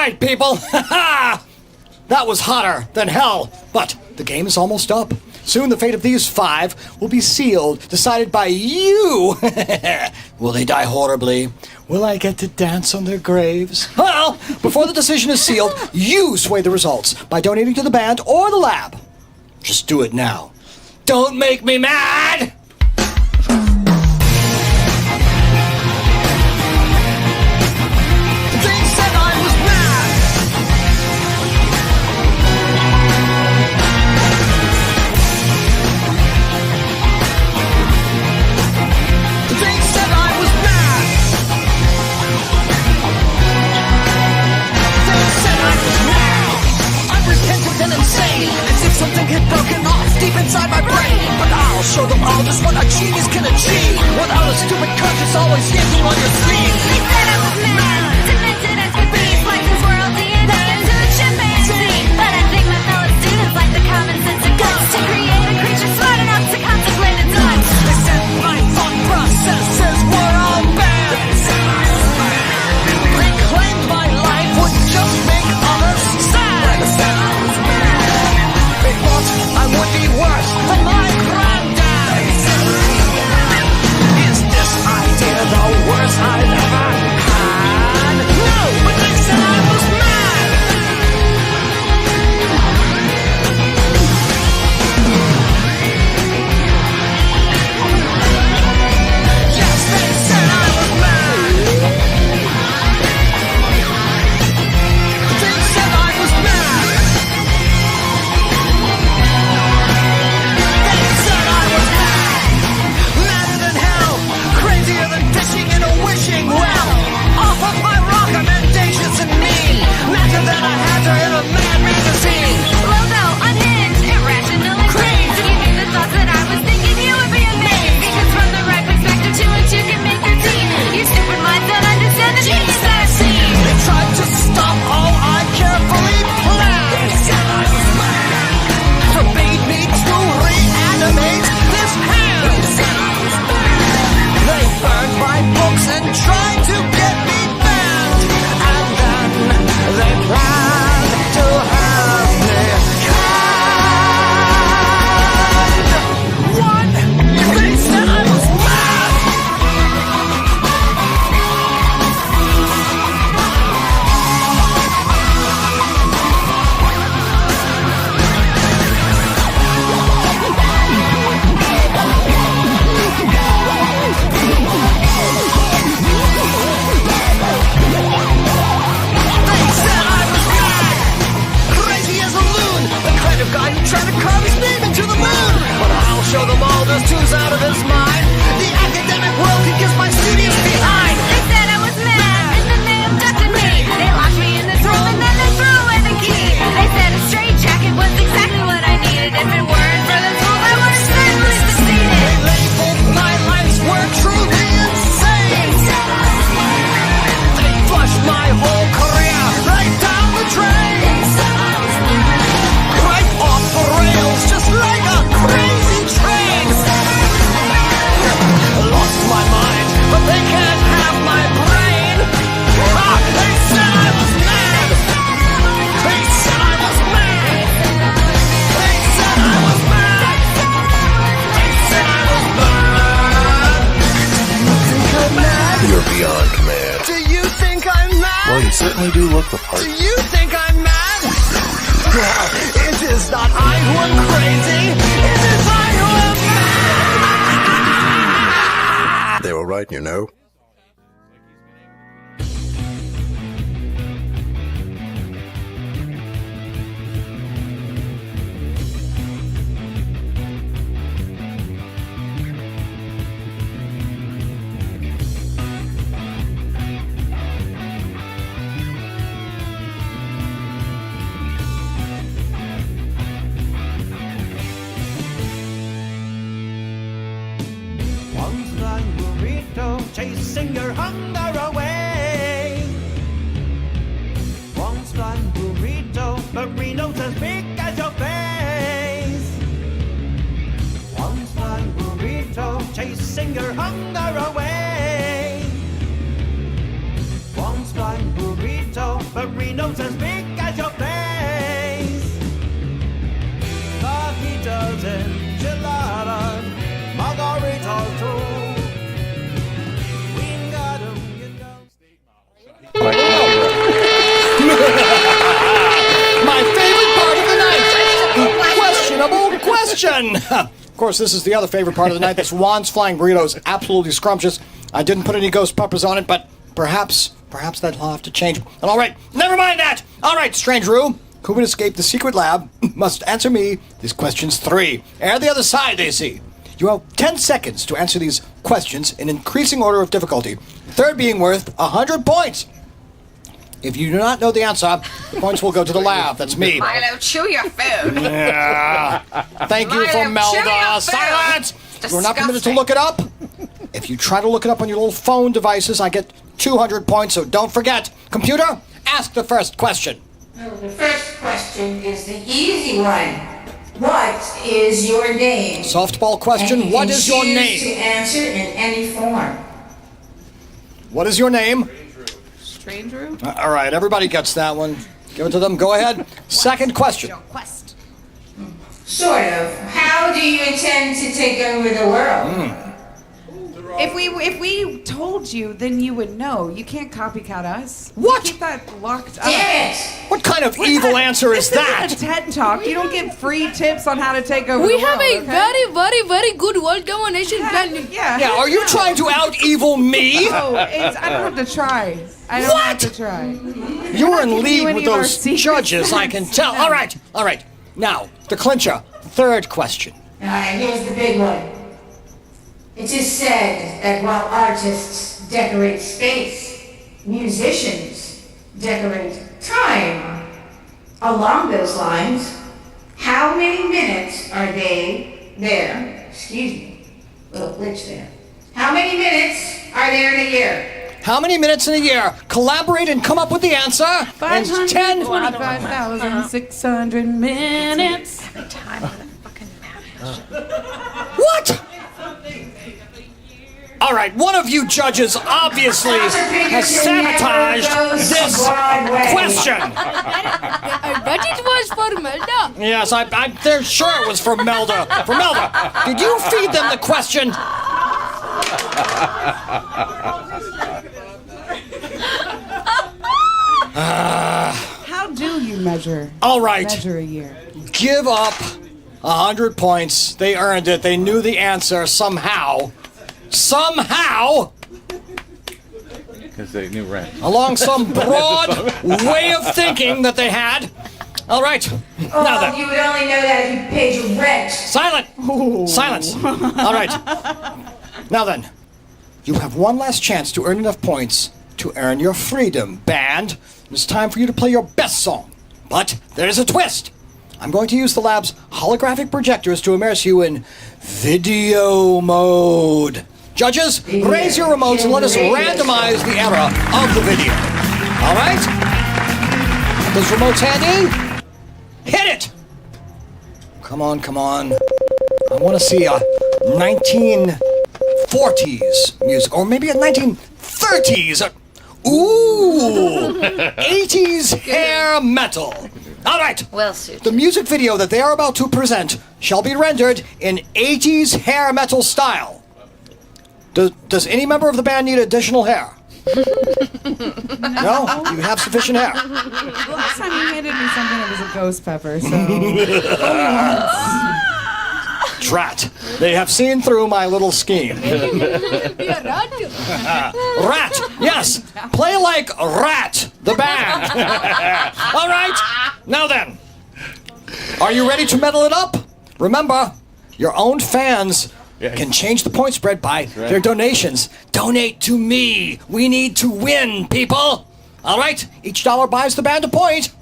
right, people. That was hotter than hell. But the game is almost up. Soon the fate of these 5 will be sealed, decided by you. Will they die horribly? Will I get to dance on their graves? Well, before the decision is sealed, you sway the results by donating to the band or the lab. Just do it now. Don't make me mad! They said I was mad. They said I was mad. They said I was mad. Unrepentant and insane, as if something had broken off deep inside my brain. But I'll show them all just what a genius can achieve without a stupid conscience always yanking on your sleeve. They said I was mad, demented as could be, like this world D&D into a chimpanzee. But I think my fellow students like the common sense and guts to create a creature smart enough to contemplate its guts. They said my thought processes were all bad. They claimed my life would just make others sad. They thought I would be worse than my granddad. Is this idea the worst I've ever had? No, but they said I was mad. Yes, they said I was mad. They said I was mad. They said I was mad. Madder than hell, crazier than fishing in a wishing well. Off of my rock, I'm mendacious and mean. Madder than a hatter in a mad magazine. Logo, unhinged, irrational and crazy. You think the thoughts that I was thinking you would be amazed. Because from the right perspective, 2 and 2 can make 13. Your stupid minds don't understand the genius I've seen. They tried to stop all I carefully planned. They said I was mad. Forbade me to reanimate this hand. They said I was mad. They burned my books and tried to get me banned. And then they planned to have me canned. What? They said I was mad. They said I was mad. Crazy as a loon. The kind of guy who tried to carve his name into the moon. But I'll show them all this two's out of his mind. The academic world can kiss my studious behind. They said I was mad, and then they abducted me. They locked me in this room and then they threw away the key. They said a straight jacket was exactly what I needed. If it weren't for the tools, I would have certainly succeeded. They labeled my life's work truly insane. They flushed my whole career right down the drain. Right off the rails, just like a crazy train. Lost my mind, but they can't have my brain. Ah, they said I was mad. They said I was mad. They said I was mad. They said I was mad. Do you think I'm mad? You're beyond mad. Do you think I'm mad? Well, you certainly do look the part. Do you think I'm mad? Well, it is not I who am crazy. It is I who am mad. They were right, you know. One flying burrito chasing your hunger away. One flying burritos as big as your face. One flying burrito chasing your hunger away. One flying burrito burritos as big as your face, fajitas and geladas, margaritas too. We got 'em, you know. My favorite part of the night! Questionable question! Of course, this is the other favorite part of the night. This Juan's Flying Burrito is absolutely scrumptious. I didn't put any ghost peppers on it, but perhaps that'll have to change. And all right, never mind that! All right, Strange Roux, who would escape the secret lab must answer me these questions 3. Air the other side, they see. You have 10 seconds to answer these questions in increasing order of difficulty, third being worth 100 points. If you do not know the answer, the points will go to the lab. That's me. Milo, chew your food. Yeah. Thank you for Milo, chew your Melda. food. Silence! It's You're not permitted to disgusting. look it up. If you try to look it up on your little phone devices, I get 200 points, so don't forget. Computer, ask the first question. Well, the first question is the easy one. What is your name? Softball question, And what you is your can choose name? to answer in any form. What is your name? Strange Roux? All right, everybody gets that one. Give it to them. Go ahead. Second question. Sort of. How do you intend to take over the world? If we told you, then you would know. You can't copycat us. What? Keep that locked up. Damn it! What kind of evil answer is that? This isn't a TED Talk. You don't get free tips on how to take over We the have world, a okay? very, very, very good world domination plan. Yeah, are you trying to out-evil me? Oh, I don't have to try. I don't have to try. You were in Give you league any with of our those secrets. judges, I can tell. All right. Now, the clincher. Third question. Alright, here's the big one. It is said that while artists decorate space, musicians decorate time. Along those lines, how many minutes are they there? Excuse me, little glitch there. How many minutes are there in a year? How many minutes in a year? Collaborate and come up with the answer. And 10. 525,600 minutes. Every time with a fucking What? All right, one of you judges obviously has sabotaged this question. But it was for Melda. Yes, they're sure it was for Melda. For Melda, did you feed them the question? How do you measure? All right. Measure a year. Give up 100 points. They earned it. They knew the answer somehow. Somehow! Because they knew rent. Along some broad way of thinking that they had. All right. Oh, Now then. you would only know that if you paid your rent. Silent! Silence. All right. Now then. You have one last chance to earn enough points to earn your freedom, band. It's time for you to play your best song. But there's a twist. I'm going to use the lab's holographic projectors to immerse you in video mode. Judges, raise your remotes and let us randomize the era of the video. All right? Got those remotes handy? Hit it! Come on. I want to see a 1940s music, or maybe a 1930s. Ooh! 80s hair metal. All right. Well suited. The music video that they are about to present shall be rendered in 80s hair metal style. Does any member of the band need additional hair? No? You have sufficient hair. Last time you handed me something, it was a ghost pepper, so. Drat. They have seen through my little scheme. Rat. Yes. Play like Rat, the band. All right. Now then. Are you ready to metal it up? Remember, your own fans can change the point spread by their donations. Donate to me. We need to win, people. All right. Each dollar buys the band a point.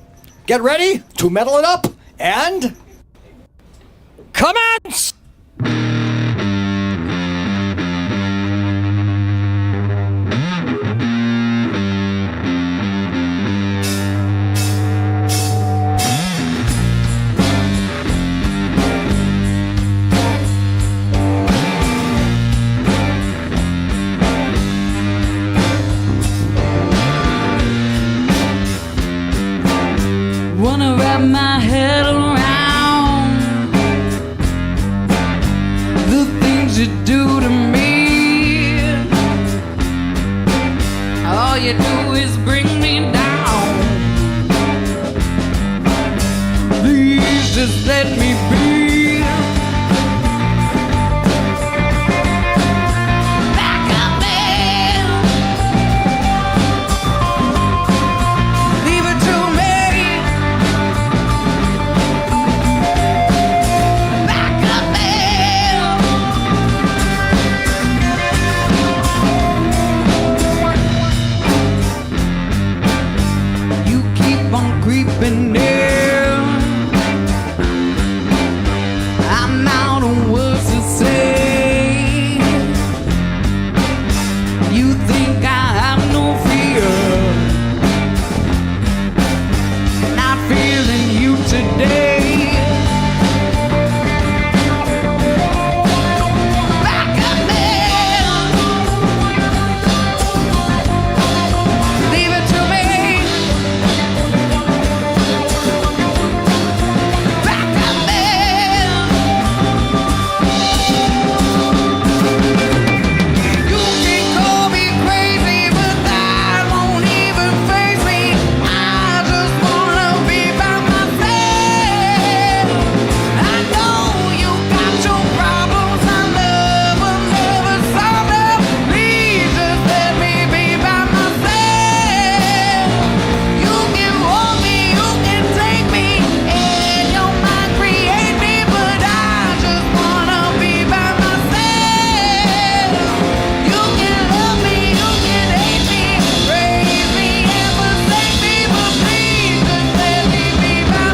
Get ready to metal it up and commence. all you do is bring me down. Please just let me be. Back up, man. Leave it to me. Back up, man. You keep on creeping near. I'm out of words to say. You think I have no fear. Not feeling you today. Back up, man. Leave it to me. Back up, man. You can call me crazy, but that won't even faze me. I just wanna be by myself. I know you got your problems, I love will never solve them. Please just let me be by myself. You can hold me, you can take me, and your mind create me, but I just wanna be by myself. You can love me, you can hate me, raise me and forsake me, but please just let me be by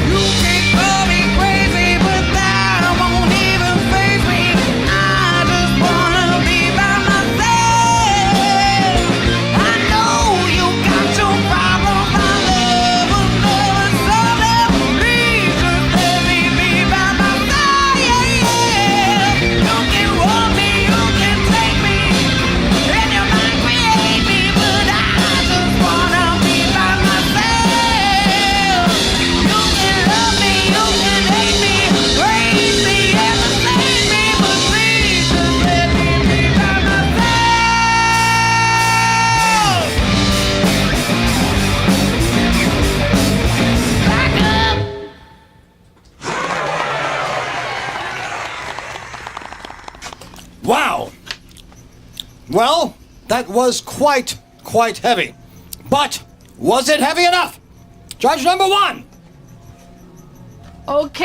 You can call me crazy, but that won't even faze me. I just wanna be by myself. I know you got your problems, I love will never solve them. Please just let me be by myself. You can hold me, you can take me, and your mind create me, but I just wanna be by myself. You can love me, you can hate me, raise me and forsake me, but please just let me be by myself. Back up. Wow. Well, that was quite heavy. But was it heavy enough? Judge number one. Ok,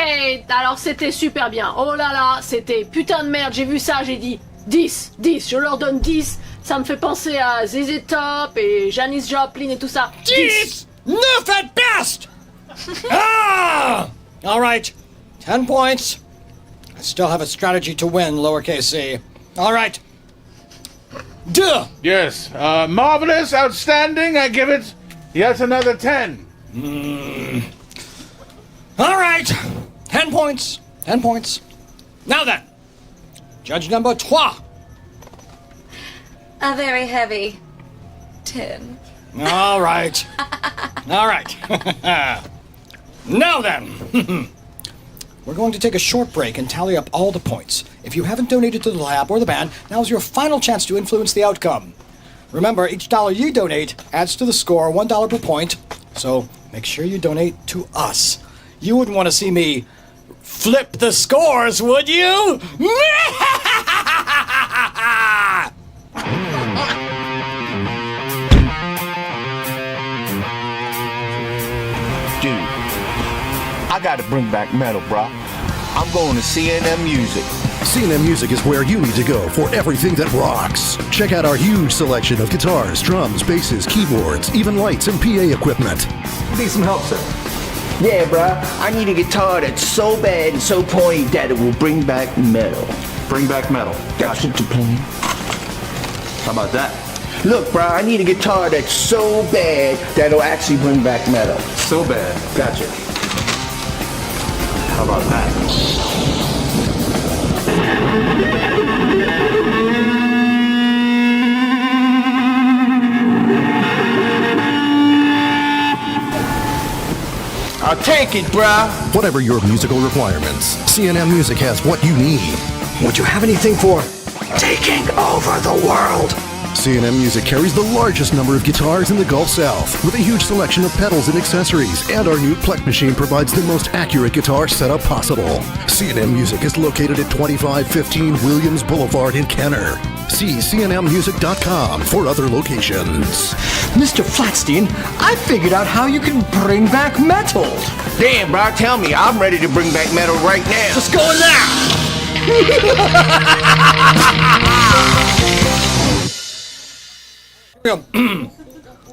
alors c'était super bien. Oh là là, c'était putain de merde, j'ai vu ça, j'ai dit 10, 10, je leur donne 10. Ça me fait penser à ZZ Top et Janis Joplin et tout ça. 10. Nerf at best! Ah! All right, 10 points. I still have a strategy to win, lowercase c. All right. Duh! Yes, marvelous, outstanding. I give it yet another 10. All right, 10 points. 10 points. Now then, judge number 3. A very heavy 10. All right. All right. Now then, we're going to take a short break and tally up all the points. If you haven't donated to the lab or the band, now's your final chance to influence the outcome. Remember, each dollar you donate adds to the score $1 per point, so make sure you donate to us. You wouldn't want to see me flip the scores, would you? Dude, I gotta bring back metal, bro. I'm going to CNN Music. C&M Music is where you need to go for everything that rocks. Check out our huge selection of guitars, drums, basses, keyboards, even lights and PA equipment. Need some help, sir? Yeah, bruh. I need a guitar that's so bad and so pointy that it will bring back metal. Bring back metal. Gotcha. To play. How about that? Look, bruh, I need a guitar that's so bad that it'll actually bring back metal. So bad. Gotcha. How about that? I'll take it, bruh. Whatever your musical requirements, C&M Music has what you need. Would you have anything for taking over the world? C&M Music carries the largest number of guitars in the Gulf South, with a huge selection of pedals and accessories, and our new Plek machine provides the most accurate guitar setup possible. C&M Music is located at 2515 Williams Boulevard in Kenner. See cnmmusic.com for other locations. Mr. Flatstein, I figured out how you can bring back metal. Damn, bro, tell me. I'm ready to bring back metal right now. Let's go now!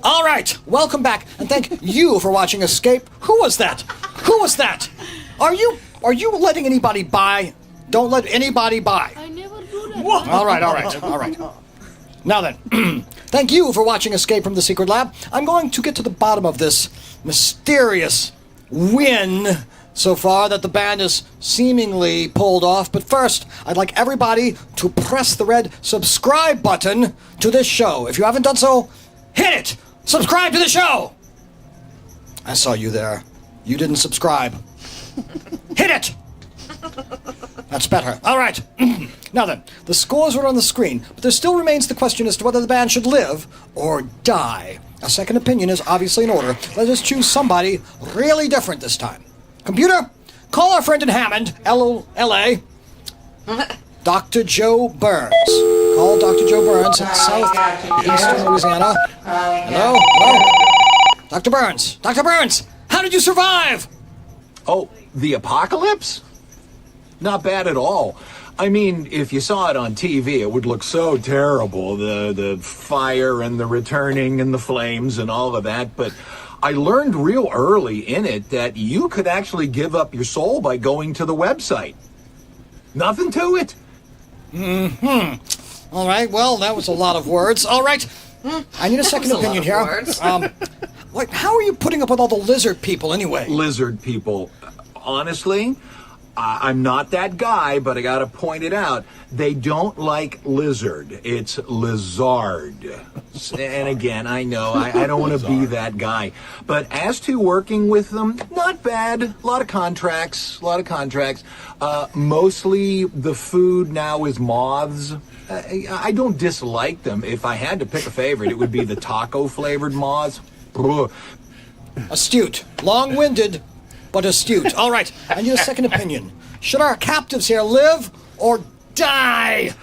All right, welcome back, and thank you for watching Escape. Who was that? Who was that? Are you letting anybody by? Don't let anybody by. I never do that. All right. Now then, thank you for watching Escape from the Secret Lab. I'm going to get to the bottom of this mysterious win so far that the band has seemingly pulled off. But first, I'd like everybody to press the red subscribe button to this show. If you haven't done so, hit it! Subscribe to the show! I saw you there. You didn't subscribe. Hit it! That's better. All right. Now then, the scores are on the screen, but there still remains the question as to whether the band should live or die. A second opinion is obviously in order. Let us choose somebody really different this time. Computer, call our friend in Hammond, L.A., Dr. Joe Burns. Call Dr. Joe Burns in southeastern Louisiana. Hello? Dr. Burns. Dr. Burns, how did you survive? Oh, the apocalypse? Not bad at all. I mean, if you saw it on TV, it would look so terrible. The fire and the returning and the flames and all of that. But I learned real early in it that you could actually give up your soul by going to the website. Nothing to it. All right, well, that was a lot of words. All right, I need a second opinion here. How are you putting up with all the lizard people anyway? Lizard people. Honestly, I'm not that guy, but I gotta point it out. They don't like lizard. It's lizard. And again, I know, I don't want to be that guy. But as to working with them, not bad. A lot of contracts. Mostly the food now is moths. I don't dislike them. If I had to pick a favorite, it would be the taco-flavored moths. Astute. Long-winded, but astute. All right, I need a second opinion. Should our captives here live or die?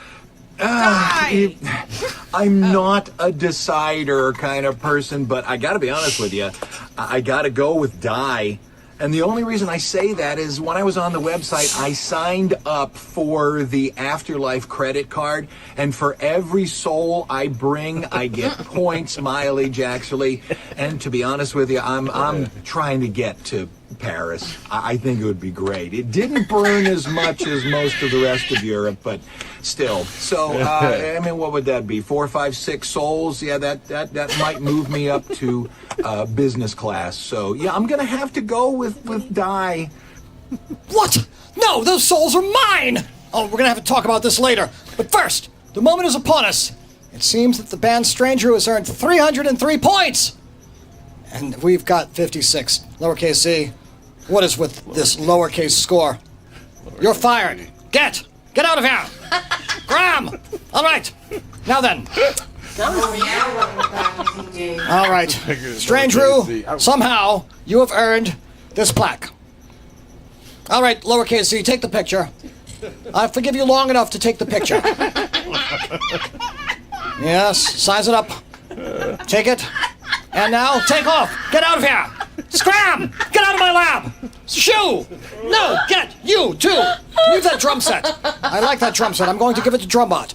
I'm not a decider kind of person, but I gotta be honest with you. I gotta go with die. And the only reason I say that is when I was on the website, I signed up for the Afterlife credit card, and for every soul I bring, I get points, mileage, actually. And to be honest with you, I'm trying to get to Paris. I think it would be great. It didn't burn as much as most of the rest of Europe, but still. So, I mean, what would that be? 4, 5, 6 souls? Yeah, that might move me up to business class. So, yeah, I'm gonna have to go with die. What? No, those souls are mine! Oh, we're gonna have to talk about this later. But first, the moment is upon us. It seems that the band Stranger has earned 303 points! And we've got 56. Lowercase z. What is with this lowercase score? You're fired. Get out of here! Graham! All right. Now then. All right. Strange Roux, somehow you have earned this plaque. All right, lowercase z, take the picture. I forgive you long enough to take the picture. Yes, size it up. Take it. And now, take off. Get out of here. Scram! Get out of my lab. Shoo! No, get you too. Leave that drum set. I like that drum set. I'm going to give it to Drumbot.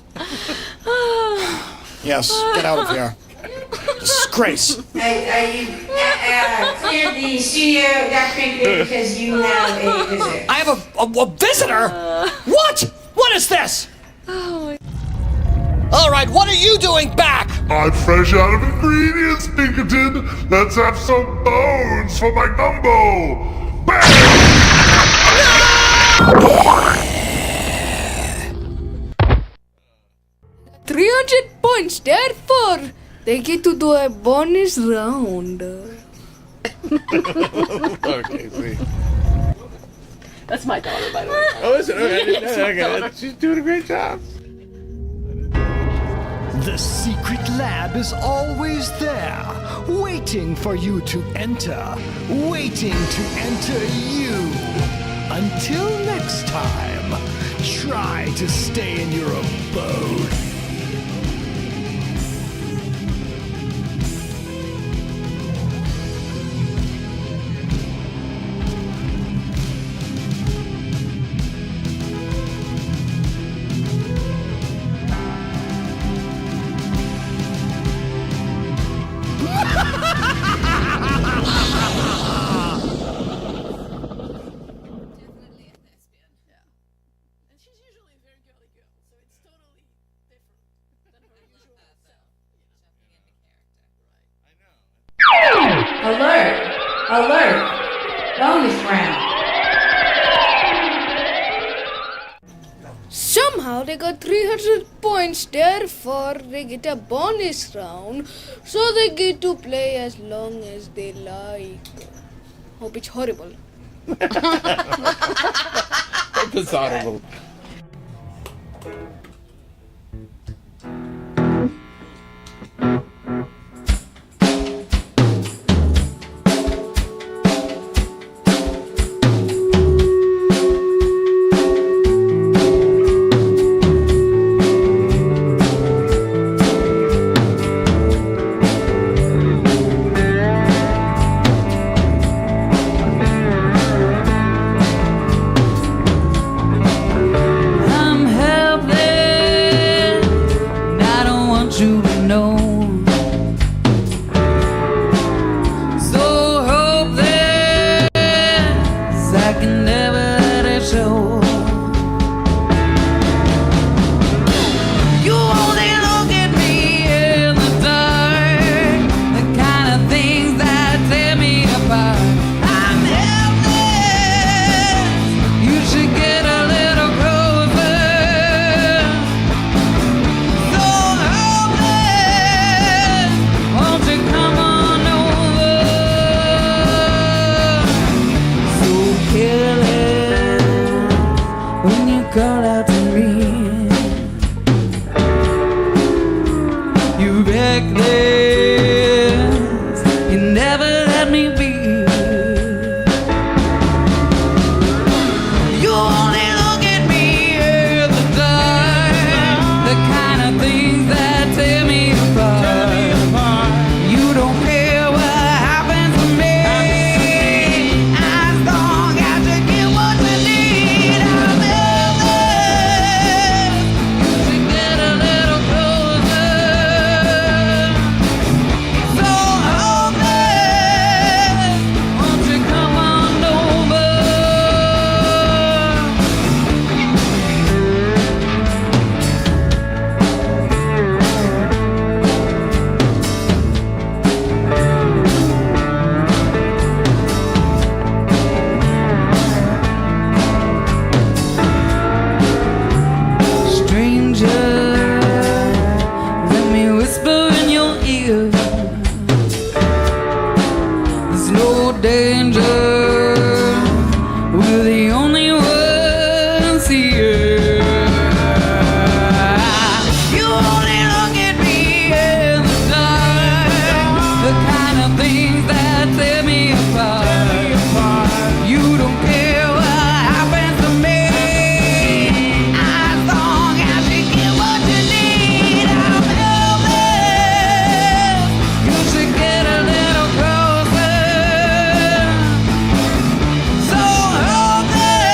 Yes, get out of here. Disgrace. You cleared the studio, Dr. Pinkerton, because you have a visitor. I have a visitor? What? What is this? All right, what are you doing back? I'm fresh out of ingredients, Pinkerton. Let's have some bones for my gumbo. Bang! 300 points, therefore they get to do a bonus round. Okay, see. That's my daughter, by the way. Oh, is it? Okay, I didn't know that. Okay, she's doing a great job. The secret lab is always there, waiting for you to enter, waiting to enter you. Until next time, try to stay in your abode. Alert! Alert! Bonus round. Somehow they got 300 points, therefore they get a bonus round, so they get to play as long as they like. Hope it's horrible. It's horrible. I'm helpless, and I don't want you to know. So hopeless, I can never let it show. You only look at me in the dark, the kind of things that tear me apart. I'm helpless, you should get a little closer. So hopeless, won't you come on over? So careless when you call out to me. You reckless, you never let me be. You only look at me in the dark, the kind of things that tear me apart. You don't care what happens to me, as long as you get what you need. I'm helpless, you should get a little closer. So hopeless, won't you come on over? Stranger, let me whisper in your ear. There's no danger, we're the only ones here. You only look at me in the dark, the kind of things that tear me apart. You don't care what happens to me, as long as you get what you need. I'm helpless, you should get a little closer. So hopeless,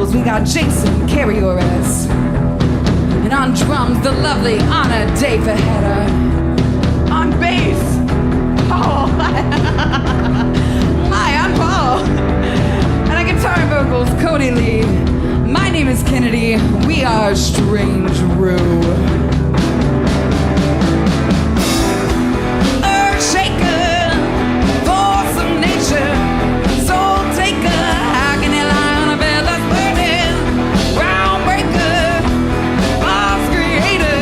vocals, we got Jason Carriores. And on drums, the lovely Anna De Fajeta. On bass, Paul. Hi, I'm Paul. And on guitar and vocals, Cody Lee. My name is Kennedy. We are Strange Roux. Earth shaker, force of nature, soul taker. How can you lie on a bed that's burning? Groundbreaker, boss creator,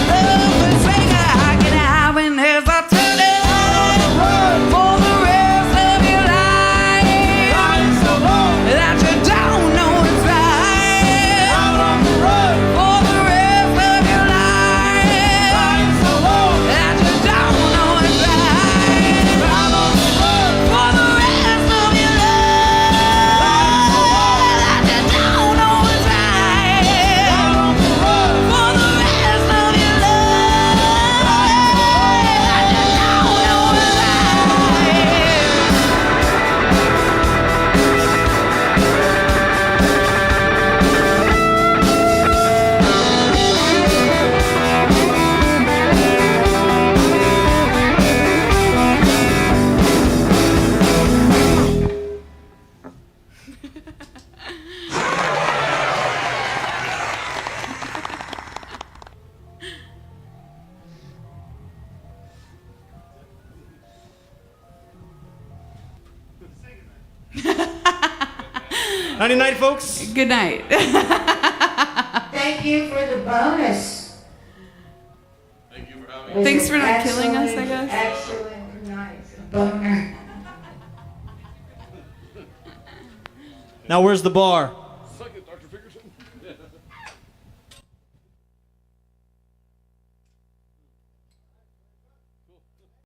love forsaker. How can you hide when there's a turning for the rest of your life? That you don't know it's right. For the rest of your life. That you don't know it's right. For the rest of your life. That you don't know it's right. For the rest of your life. That you don't know it's Nighty night, folks. Good night. Thank you for the bonus. Thanks for not killing us, I guess. Excellent, nice. Boner. Now, where's the bar?